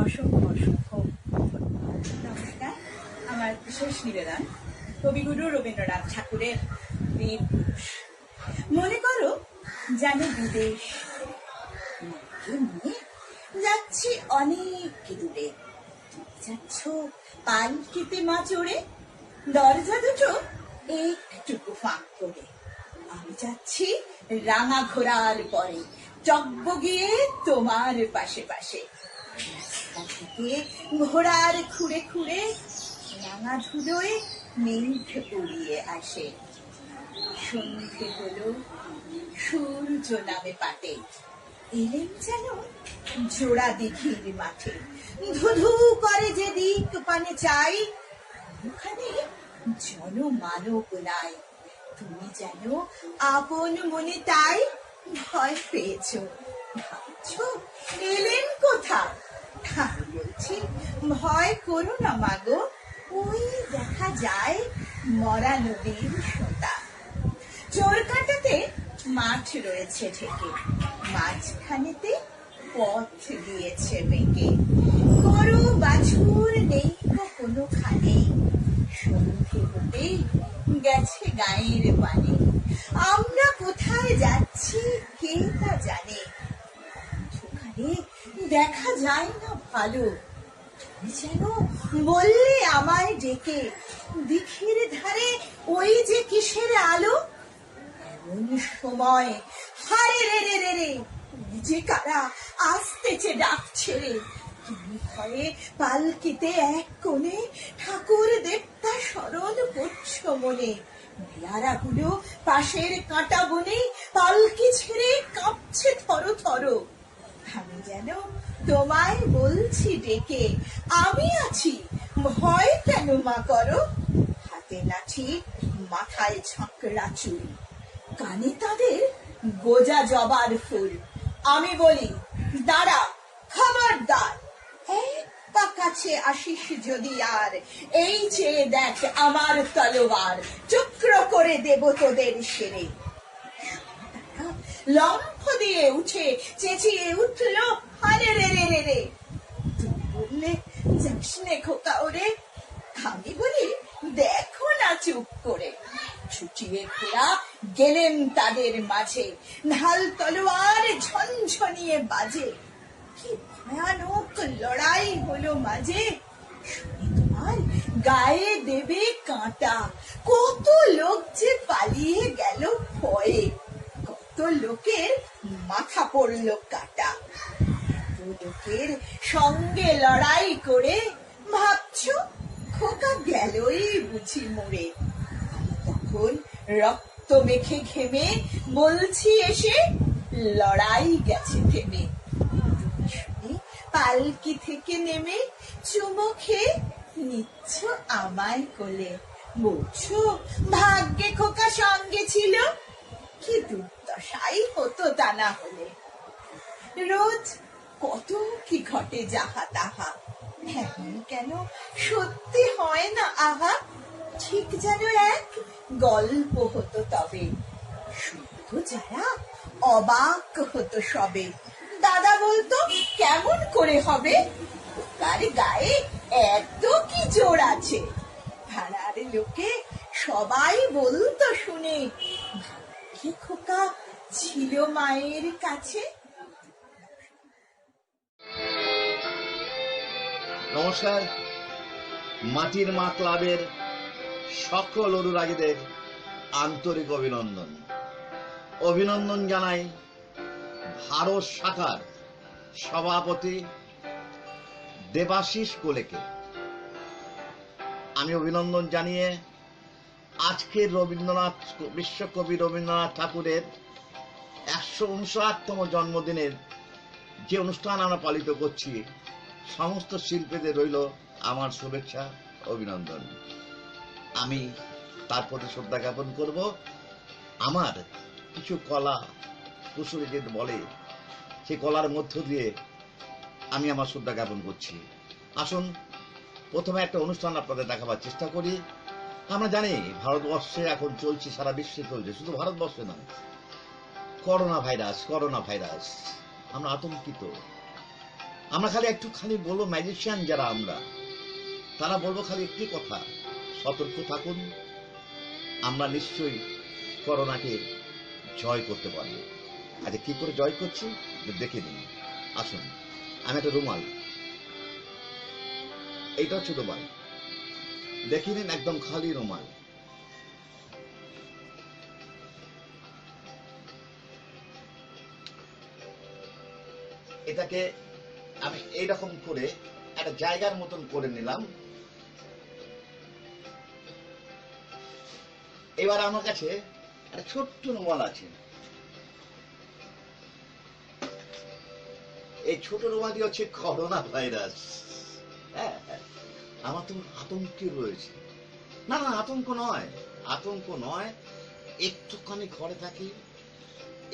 অসংখ্য অসংখ্য ধন্যবাদ। নমস্কার, আমার বিশেষ নিবেদন কবিগুরু রবীন্দ্রনাথ ঠাকুরের বীর পুরুষ। মনে করো যেন বিদেশ নিয়ে যাচ্ছি অনেক দূরে, যাচ্ছ পালকিতে মা চড়ে, দরজা দুটো একটুকু ফাঁক করে। আমি যাচ্ছি রাঙা ঘোড়ার পরে, টগবগিয়ে তোমার পাশে পাশে। ঘোড়ার খুঁড়ে খুঁড়ে রাঙা ধুলোয় মেঘ উড়িয়ে আসে। সন্ধে হলো, সূর্য নামে পাটে, এলেন যেন জোড়া দিঘির মাঠে। ধুধু করে যে দিক পানে চাই, ওখানে জনমানব নাই। তুমি যেন আপন মনে তাই ভয় পেয়েছ, ভাবছো এলেন কোথায়। আমি বলছি ভয় করো না মাগো, ওই দেখা যায় মরা নদীর সোঁতা। চোর কাটাতে মাঠ রয়েছে ঢেকে, মাঝখানেতে পথ দিয়েছে বেঁকে। গরু বাছুর নেই কোনোখানে, সন্ধে হতেই গেছে গায়ের পানে। আমরা কোথায় যাচ্ছি কে তা জানে, ওখানে দেখা যায় না ভালো। তুমি যেন বললে আমায় ডেকে, দিঘির ধারে ওই যে কিসের আলো। এমন সময় হারে রে রে রে রে, যে কারা আসতেছে ডাক ছেড়ে। তুমি ভয়ে পালকিতে এক কোণে ঠাকুর দেবতা স্মরণ করছো মনে। পেয়ারাগুলো পাশের কাঁটা বনে পালকি ছেড়ে কাঁপছে থর থর। আমি যেন তোমায় বলছি ডেকে, আমি আছি, ভয় কেন মা করো। হাতে লাঠি, মাথায় ঝাঁকড়া চুল, কানে তাদের গোজা জবার ফুল। আমি বলি দাঁড়া, খবরদার, এক পা কাছে আসিস যদি আর, এই চেয়ে দেখ আমার তলোয়ার, চক্র করে দেব তোদের সেরে। লম্ফ দিয়ে উঠে চেঁচিয়ে উঠল, আরে রে রে রে রে। তুই বললে যাস নে খোকা ওরে, আমি বলি দেখো না চুপ করে। ছুটিয়ে ঘোড়া গেলেন তাদের মাঝে, ঢাল তলোয়ার ঝনঝনিয়ে বাজে। কি ভয়ানক লড়াই হলো মাঝে, শুনে তোমার গায়ে দেবে কাঁটা। কত লোক যে পালিয়ে গেল ভয়ে, কত লোকের মাথা পড়লো কাটা। এত লোকের সঙ্গে লড়াই করে ভাবছো খোকা গেলই বুঝি মরে। তখন রক্ত মেখে ঘেমে বলছি এসে, লড়াই গেছে থেমে। শুনে পালকি থেকে নেমে চুমো খেয়ে নিচ্ছ আমায় কোলে, বলছো ভাগ্যে খোকা সঙ্গে ছিল, কি দুর্দশাই হতো তা না হলে। রোজ কত কি ঘটে যাহা তাহা, এমন কেন সত্যি হয় না আহা। ঠিক যেন এক গল্প হতো তবে, শুধু যারা অবাক হতো সবে। দাদা বলতো কেমন করে হবে, তার গায়ে এত কি জোর আছে। ভাড়ার লোকে সবাই বলতো শুনে, ভাগ্যে খোকা ছিল মায়ের কাছে। নমস্কার, মাটির মা ক্লাবের সকল অনুরাগীদের আন্তরিক অভিনন্দন। অভিনন্দন জানাই ভারত শাখার সভাপতি দেবাশিস কোলেকে। আমি অভিনন্দন জানিয়ে আজকের রবীন্দ্রনাথ, বিশ্বকবি রবীন্দ্রনাথ ঠাকুরের 159তম জন্মদিনের যে অনুষ্ঠান আমরা পালিত করছি, সমস্ত শিল্পীদের রইল আমার শুভেচ্ছা, অভিনন্দন। আমি তার প্রতি শ্রদ্ধা জ্ঞাপন করব। আমার কিছু কলা কুশলী যে বলে, সেই কলার মধ্য দিয়ে আমি আমার শ্রদ্ধা জ্ঞাপন করছি। আসুন প্রথমে একটা অনুষ্ঠান আপনাদের দেখাবার চেষ্টা করি। আমরা জানি ভারতবর্ষে এখন চলছে, সারা বিশ্বে চলছে, শুধু ভারতবর্ষে নয়, করোনা ভাইরাস। আমরা আতঙ্কিত। আমরা খালি বলবো, ম্যাজিশিয়ান যারা আমরা, তারা বলবো খালি একটি কথা, সতর্ক থাকুন। আমরা নিশ্চয়ই করোনাকে জয় করতে পারবো। আচ্ছা, কি করে জয় করছি দেখে নিন। আসুন, আমি একটা রুমাল, এইটা হচ্ছে রুমাল, দেখে নিন, একদম খালি রুমাল। এটাকে আমি এইরকম করে একটা জায়গার মতন করে নিলাম। এবার আমার কাছে একটা ছোট্ট রুমাল আছে। এই ছোট রুমালটি হচ্ছে করোনা ভাইরাস। হ্যাঁ, আমার তো আতঙ্কে রয়েছে। না, আতঙ্ক নয়, একটুখানি ঘরে থাকি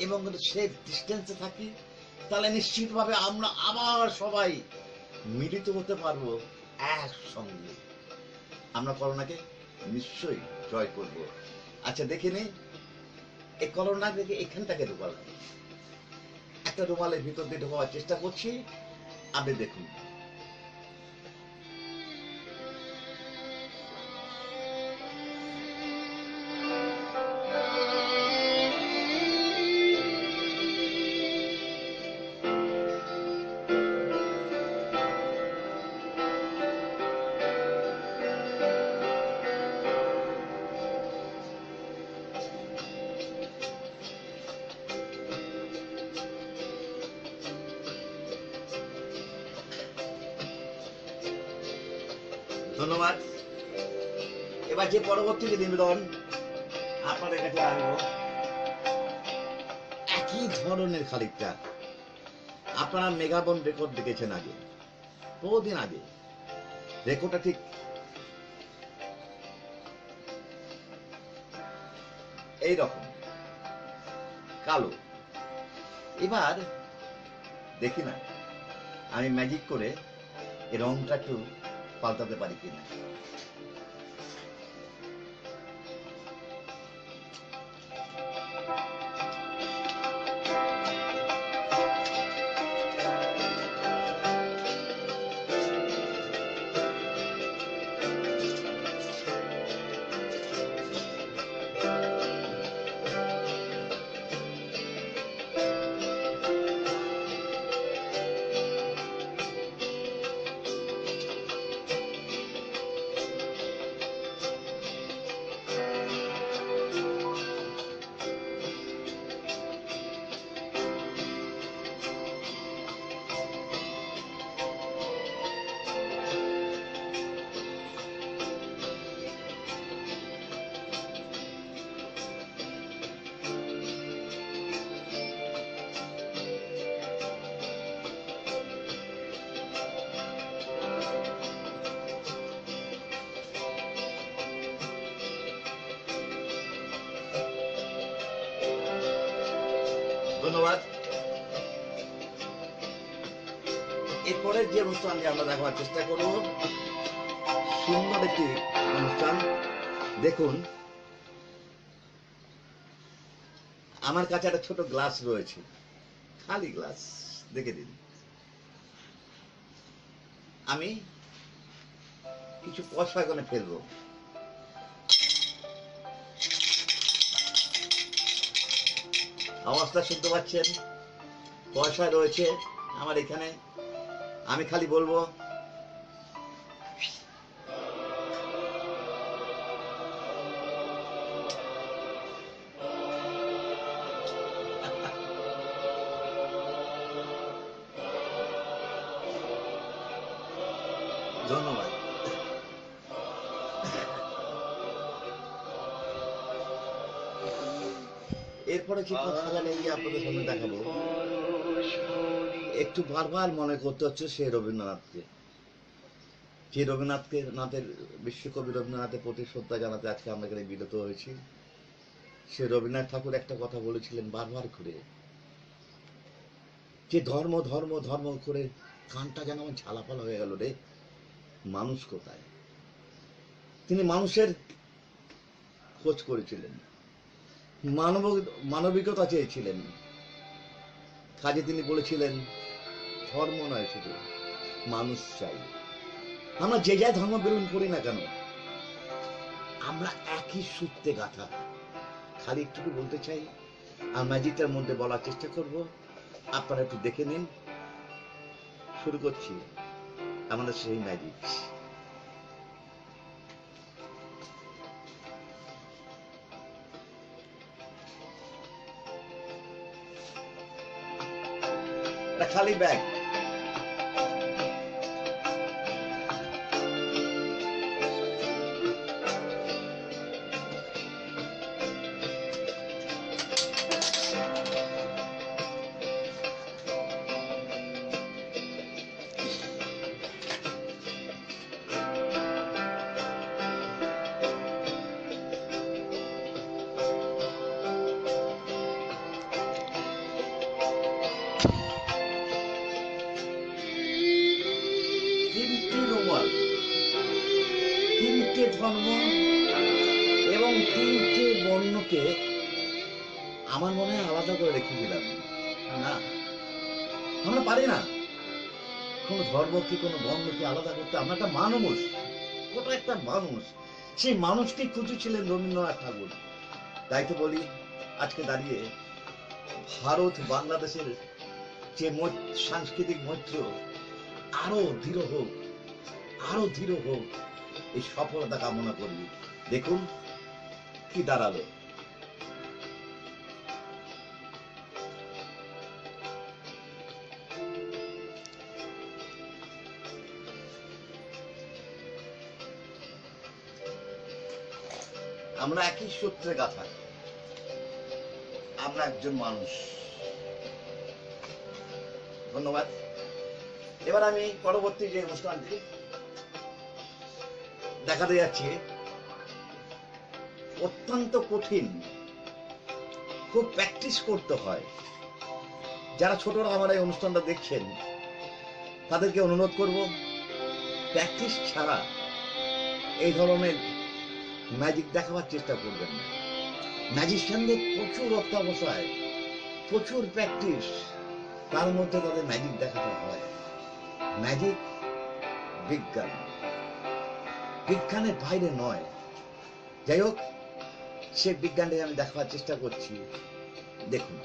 এবং সেফ ডিস্টেন্সে থাকি, তাহলে নিশ্চিতভাবে আমরা আবার সবাই মিলিত হতে পারবো একসঙ্গে। আমরা করোনাকে নিশ্চয়ই জয় করব। আচ্ছা, দেখে নেই, এই করোনা দেখে এখানটাকে ঢোকালাম, একটা রুমালের ভিতর দিয়ে ঢোকাবার চেষ্টা করছি। আপনি দেখুন, ধন্যবাদ। এবার যে পরবর্তী নিবেদন আপনাদের কাছে আসবো, কি ধরনের খানিকটা। আপনারা মেগাবন রেকর্ড দেখেছেন আগে, বহুদিন আগে। রেকর্ডটা ঠিক এইরকম কালো। এবার দেখি না আমি ম্যাজিক করে এই রংটা একটু পাল্টাতে পারি কিনা। ধন্যবাদ। এরপরে যে অনুষ্ঠানটি আমরা দেখাবার চেষ্টা করব, সুন্দর একটি অনুষ্ঠান। দেখুন, আমার কাছে একটা ছোট গ্লাস রয়েছে, খালি গ্লাস, দেখে দিন। আমি কিছু পয়সা এখানে ফেলবো। আওয়াজটা শুনতে পাচ্ছেন? পয়সা রয়েছে আমার এখানে। আমি খালি বলবো, ধন্যবাদ। এরপরে যে কথাটা নিয়ে আপনাদের সামনে দেখাবো, একটু বারবার মনে করতে হচ্ছে সেই রবীন্দ্রনাথকে, যে রবীন্দ্রনাথের বিশ্বকবি রবীন্দ্রনাথের প্রতি শ্রদ্ধা জানাতে আজকে আমরা এখানে মিলিত হয়েছি। সে রবীন্দ্রনাথ ঠাকুর একটা কথা বলেছিলেন বারবার করে, যে ধর্ম ধর্ম ধর্ম করে কানটা যেন আমার ঝালাপালা হয়ে গেল রে, মানুষ কোথায়? তিনি মানুষের খোঁজ করেছিলেন, মানবিকতা চেয়েছিলেন। কাজে তিনি বলেছিলেন ধর্ম নয়, শুধু মানুষ চাই। আমরা যে যা ধর্ম বেলুন করি না কেন, আমরা একই সূত্রে গাঁথা। খালি একটু বলতে চাই, আর ম্যাজিকটার মধ্যে বলার চেষ্টা করব, আপনারা একটু দেখে নিন। শুরু করছি আমাদের সেই ম্যাজিক। খালি ব্যাগ, তিনটে ধর্ম এবং তিনটে বর্ণকে আমার মনে হয় আলাদা করে রেখে দিলাম। না, আমরা পারি না কোনো ধর্মকে কোনো বর্ণকে আলাদা করতে। আমরা একটা মানুষ, গোটা একটা মানুষ। সেই মানুষকে খুঁজেছিলেন রবীন্দ্রনাথ ঠাকুর। তাই তো বলি, আজকে দাঁড়িয়ে ভারত বাংলাদেশের যে সাংস্কৃতিক মৈত্র আরো দৃঢ় হোক, আরো দৃঢ় হোক, এই সফলতা কামনা করি। দেখুন কি দাঁড়ালো। আমরা একই সূত্রে গাথা, আমরা একজন মানুষ। ধন্যবাদ। এবার আমি পরবর্তী যে অনুষ্ঠানটি দেখাতে যাচ্ছি, অত্যন্ত কঠিন, খুব প্র্যাকটিস করতে হয়। যারা ছোটরা আমার এই অনুষ্ঠানটা দেখছেন তাদেরকে অনুরোধ করব, প্র্যাকটিস ছাড়া এই ধরনের ম্যাজিক দেখাবার চেষ্টা করবেন না। ম্যাজিশিয়ানদের প্রচুর অত্যাবসায়, প্রচুর প্র্যাকটিস, তার মধ্যে তাদের ম্যাজিক দেখাতে হয়। ম্যাজিক বিজ্ঞান, বিজ্ঞানের বাইরে নয়। যাই হোক, সে বিজ্ঞানটাকে আমি দেখাবার চেষ্টা করছি, দেখুন।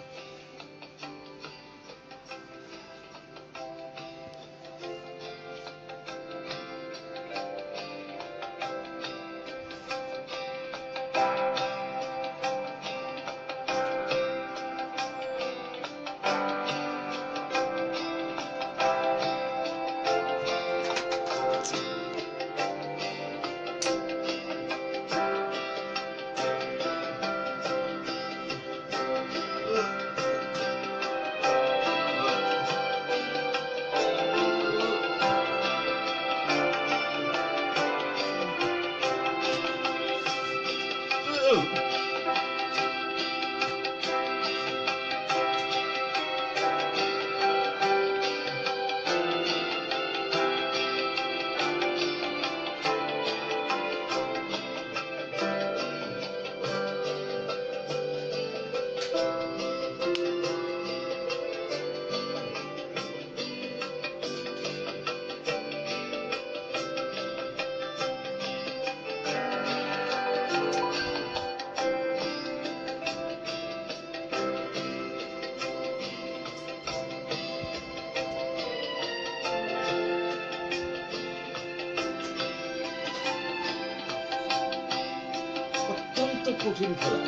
অত্যন্ত কঠিন খেলা।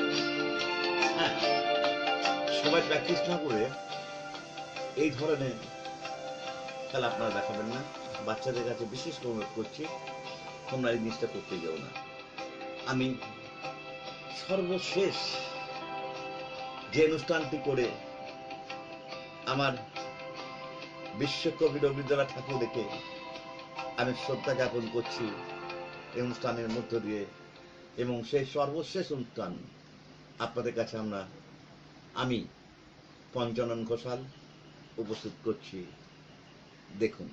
হ্যাঁ, সবাই প্র্যাকটিস না করে এই ধরনের খেলা আপনারা দেখাবেন না। বাচ্চাদের কাছে বিশেষ অনুরোধ করছি, তোমরা এই জিনিসটা করতে যাও না। আমি সর্বশেষ যে অনুষ্ঠানটি করে আমার বিশ্বকবি রবীন্দ্রনাথ ঠাকুর দেখে আমি শ্রদ্ধা জ্ঞাপন করছি এই অনুষ্ঠানের মধ্য দিয়ে, এবং সেই সর্বশেষ অনুষ্ঠান আপনাদের কাছে আমি পঞ্চানন ঘোষাল উপস্থিত করছি, দেখুন।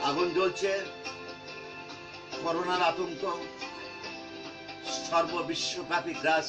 আগুন জ্বলছে, করোনার আতঙ্ক সর্ববিশ্বব্যাপী গ্রাস।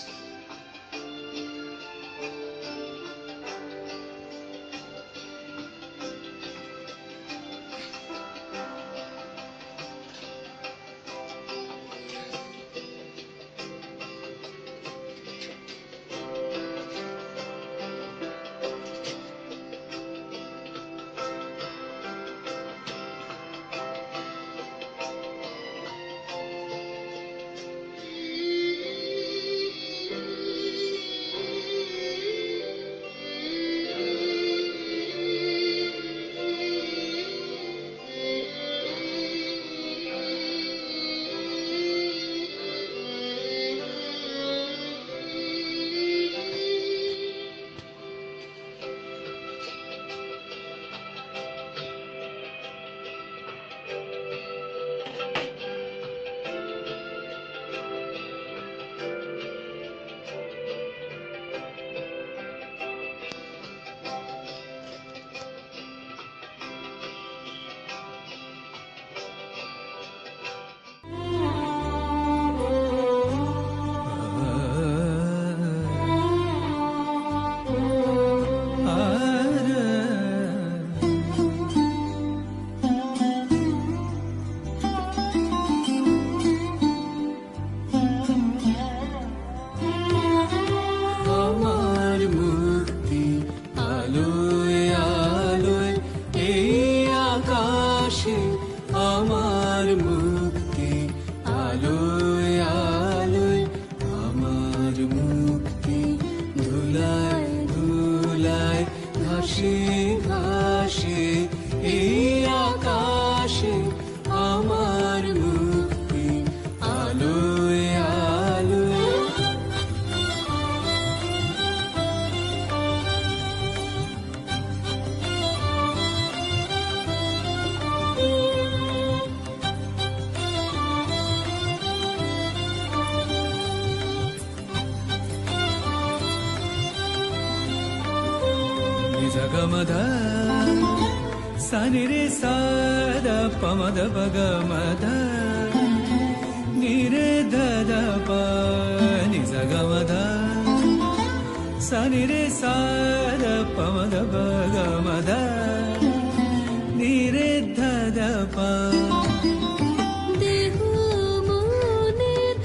మద సని రే సద పమద పగ మద నిరే దద ప నిజ గమద సని రే సద పమద పగ మద నిరే దద ప দেহ মনের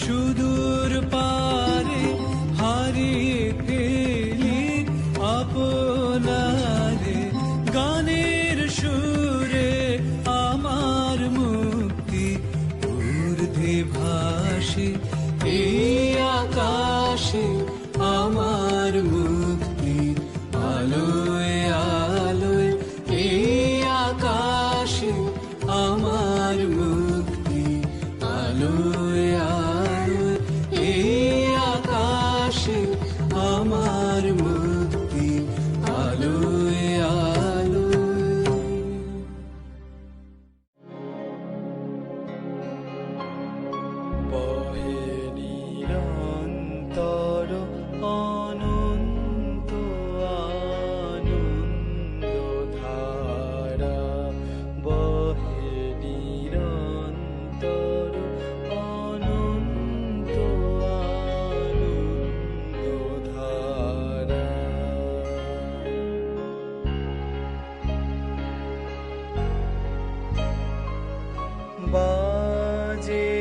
সুদূর পারে হারিয়ে ফেলি আপনারে গানের সুরে আমার মুক্তি ঊর্ধ্বে ভাসে এই আকাশে আমার মুক্তি আলোয় আলোয় এই আকাশে আমার মুক্তি আলোয় আলোয় এই আকাশে আমার মুক্তি আলোয় আলোয়। বহে নিরন্তর অনন্ত আনন্দ ধারা বহে নিরন্তর অনন্ত আনন্দ ধারা বাজে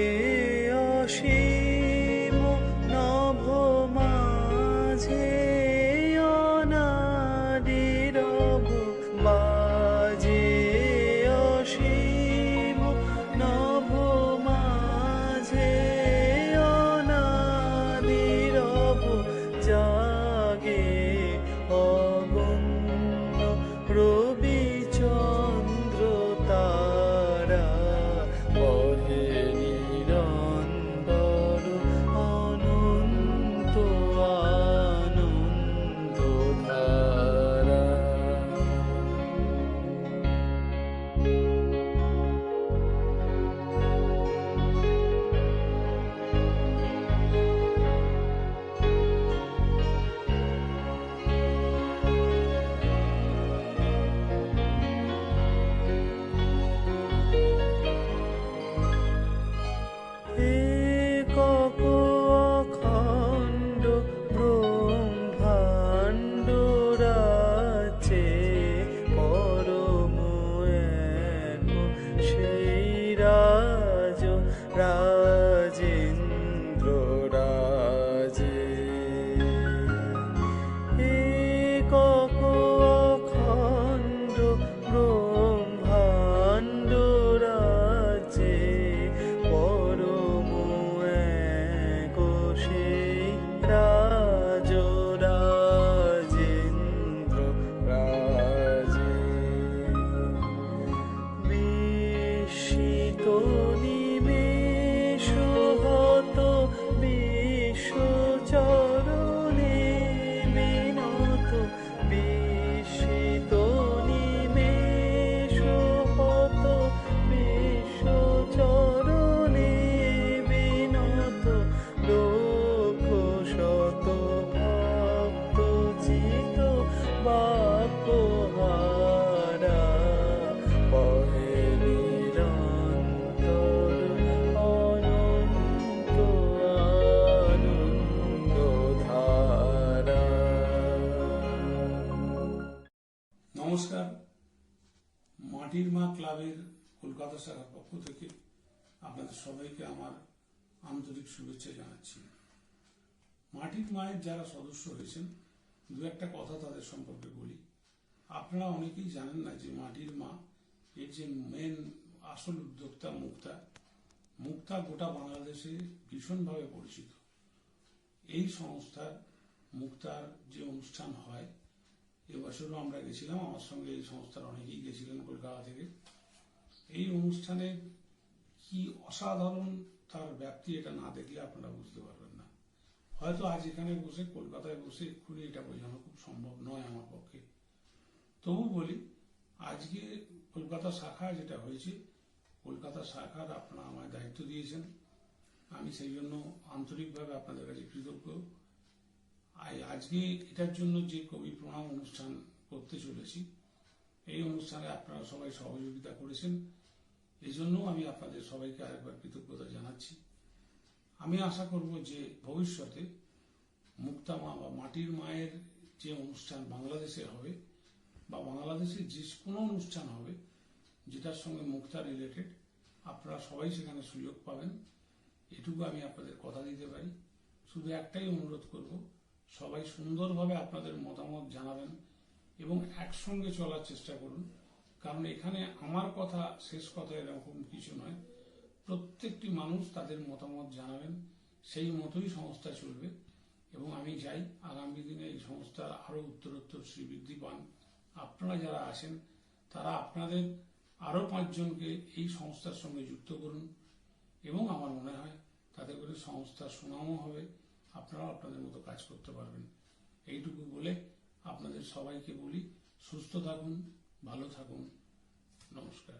অসীম নভ মাঝে অনাদিরব বাজে অসীম নভ মাঝে অনাদিরব জাগে অগম্য রবি চন্দ্র তারা বহে নিরন্তর অনন্ত আনন্দ ধারা একক অখণ্ড ব্রহ্মাণ্ড রাচে পরম এক সেই রাজ রাজেন্দ্র রাজে একক অখণ্ড ব্রহ্মাণ্ড রাজে পরম এক সেই রাজ রাজেন্দ্র রাজে বিস্মিত নিমেষ হত বিশ্ব চরণে বিনত বিস্মিত নিমেষ হত বিশ্ব চরণে বিনত লক্ষ শত ভক্ত চিত বাক্যহারা বহে নিরন্তর অনন্ত আনন্দ ধারা। নমস্কার, মাটির মা ক্লাবের কলকাতা শাখার পক্ষ থেকে আপনাদের সবাইকে আমার আন্তরিক শুভেচ্ছা জানাচ্ছি। মাটির মায়ের যারা সদস্য হয়েছেন দু একটা কথা তাদের সম্পর্কে বলি। আপনারা অনেকেই জানেন না যে মাটির মা এর যে মেন আসল উদ্যোক্তা মুক্তা গোটা বাংলাদেশে ভীষণভাবে পরিচিত। এই সংস্থার মুক্তার যে অনুষ্ঠান হয়, এবছরও আমরা গেছিলাম, আমার সঙ্গে এই সংস্থার অনেকেই গেছিলেন কলকাতা থেকে। এই অনুষ্ঠানে কি অসাধারণ তার ব্যাপ্তি, এটা না দেখলে আপনারা বুঝতে পারবেন না। হয়তো আজ এখানে বসে কলকাতায় বসে এক্ষুনি এটা বোঝানো খুব সম্ভব নয় আমার পক্ষে। তবু বলি, আজকে কলকাতা শাখা যেটা হয়েছে কলকাতা শাখার আপনারা আমায় দায়িত্ব দিয়েছেন। আমি সেই জন্য আন্তরিকভাবে আপনাদের কাছে কৃতজ্ঞ। আজকে এটার জন্য যে কবি প্রণাম অনুষ্ঠান করতে চলেছি, এই অনুষ্ঠানে আপনারা সবাই সহযোগিতা করেছেন, এই জন্য আমি আপনাদের সবাইকে আরেকবার কৃতজ্ঞতা জানাচ্ছি। আমি আশা করব যে ভবিষ্যতে মুক্তা মা বা মাটির মায়ের যে অনুষ্ঠান বাংলাদেশে হবে বা বাংলাদেশে যে কোনো অনুষ্ঠান হবে যেটার সঙ্গে মুক্তা রিলেটেড, আপনারা সবাই সেখানে সুযোগ পাবেন, এটুকু আমি আপনাদের কথা দিতে পারি। শুধু একটাই অনুরোধ করব, সবাই সুন্দরভাবে আপনাদের মতামত জানাবেন এবং একসঙ্গে চলার চেষ্টা করুন, কারণ এখানে আমার কথা শেষ কথা এরকম কিছু নয়। প্রত্যেকটি মানুষ তাদের মতামত জানাবেন, সেই মতোই সংস্থা চলবে এবং আমি চাই আগামী দিনে এই সংস্থার আরো উত্তরোত্তর শ্রীবৃদ্ধি পান। আপনারা যারা আছেন তারা আপনাদের আরো 5 জনকে এই সংস্থার সঙ্গে যুক্ত করুন এবং আমার মনে হয় তাতে করে সংস্থার সুনামও হবে, আপনারাও আপনাদের মতো কাজ করতে পারবেন। এইটুকু বলে আপনাদের সবাইকে বলি, সুস্থ থাকুন, ভালো থাকুন, নমস্কার।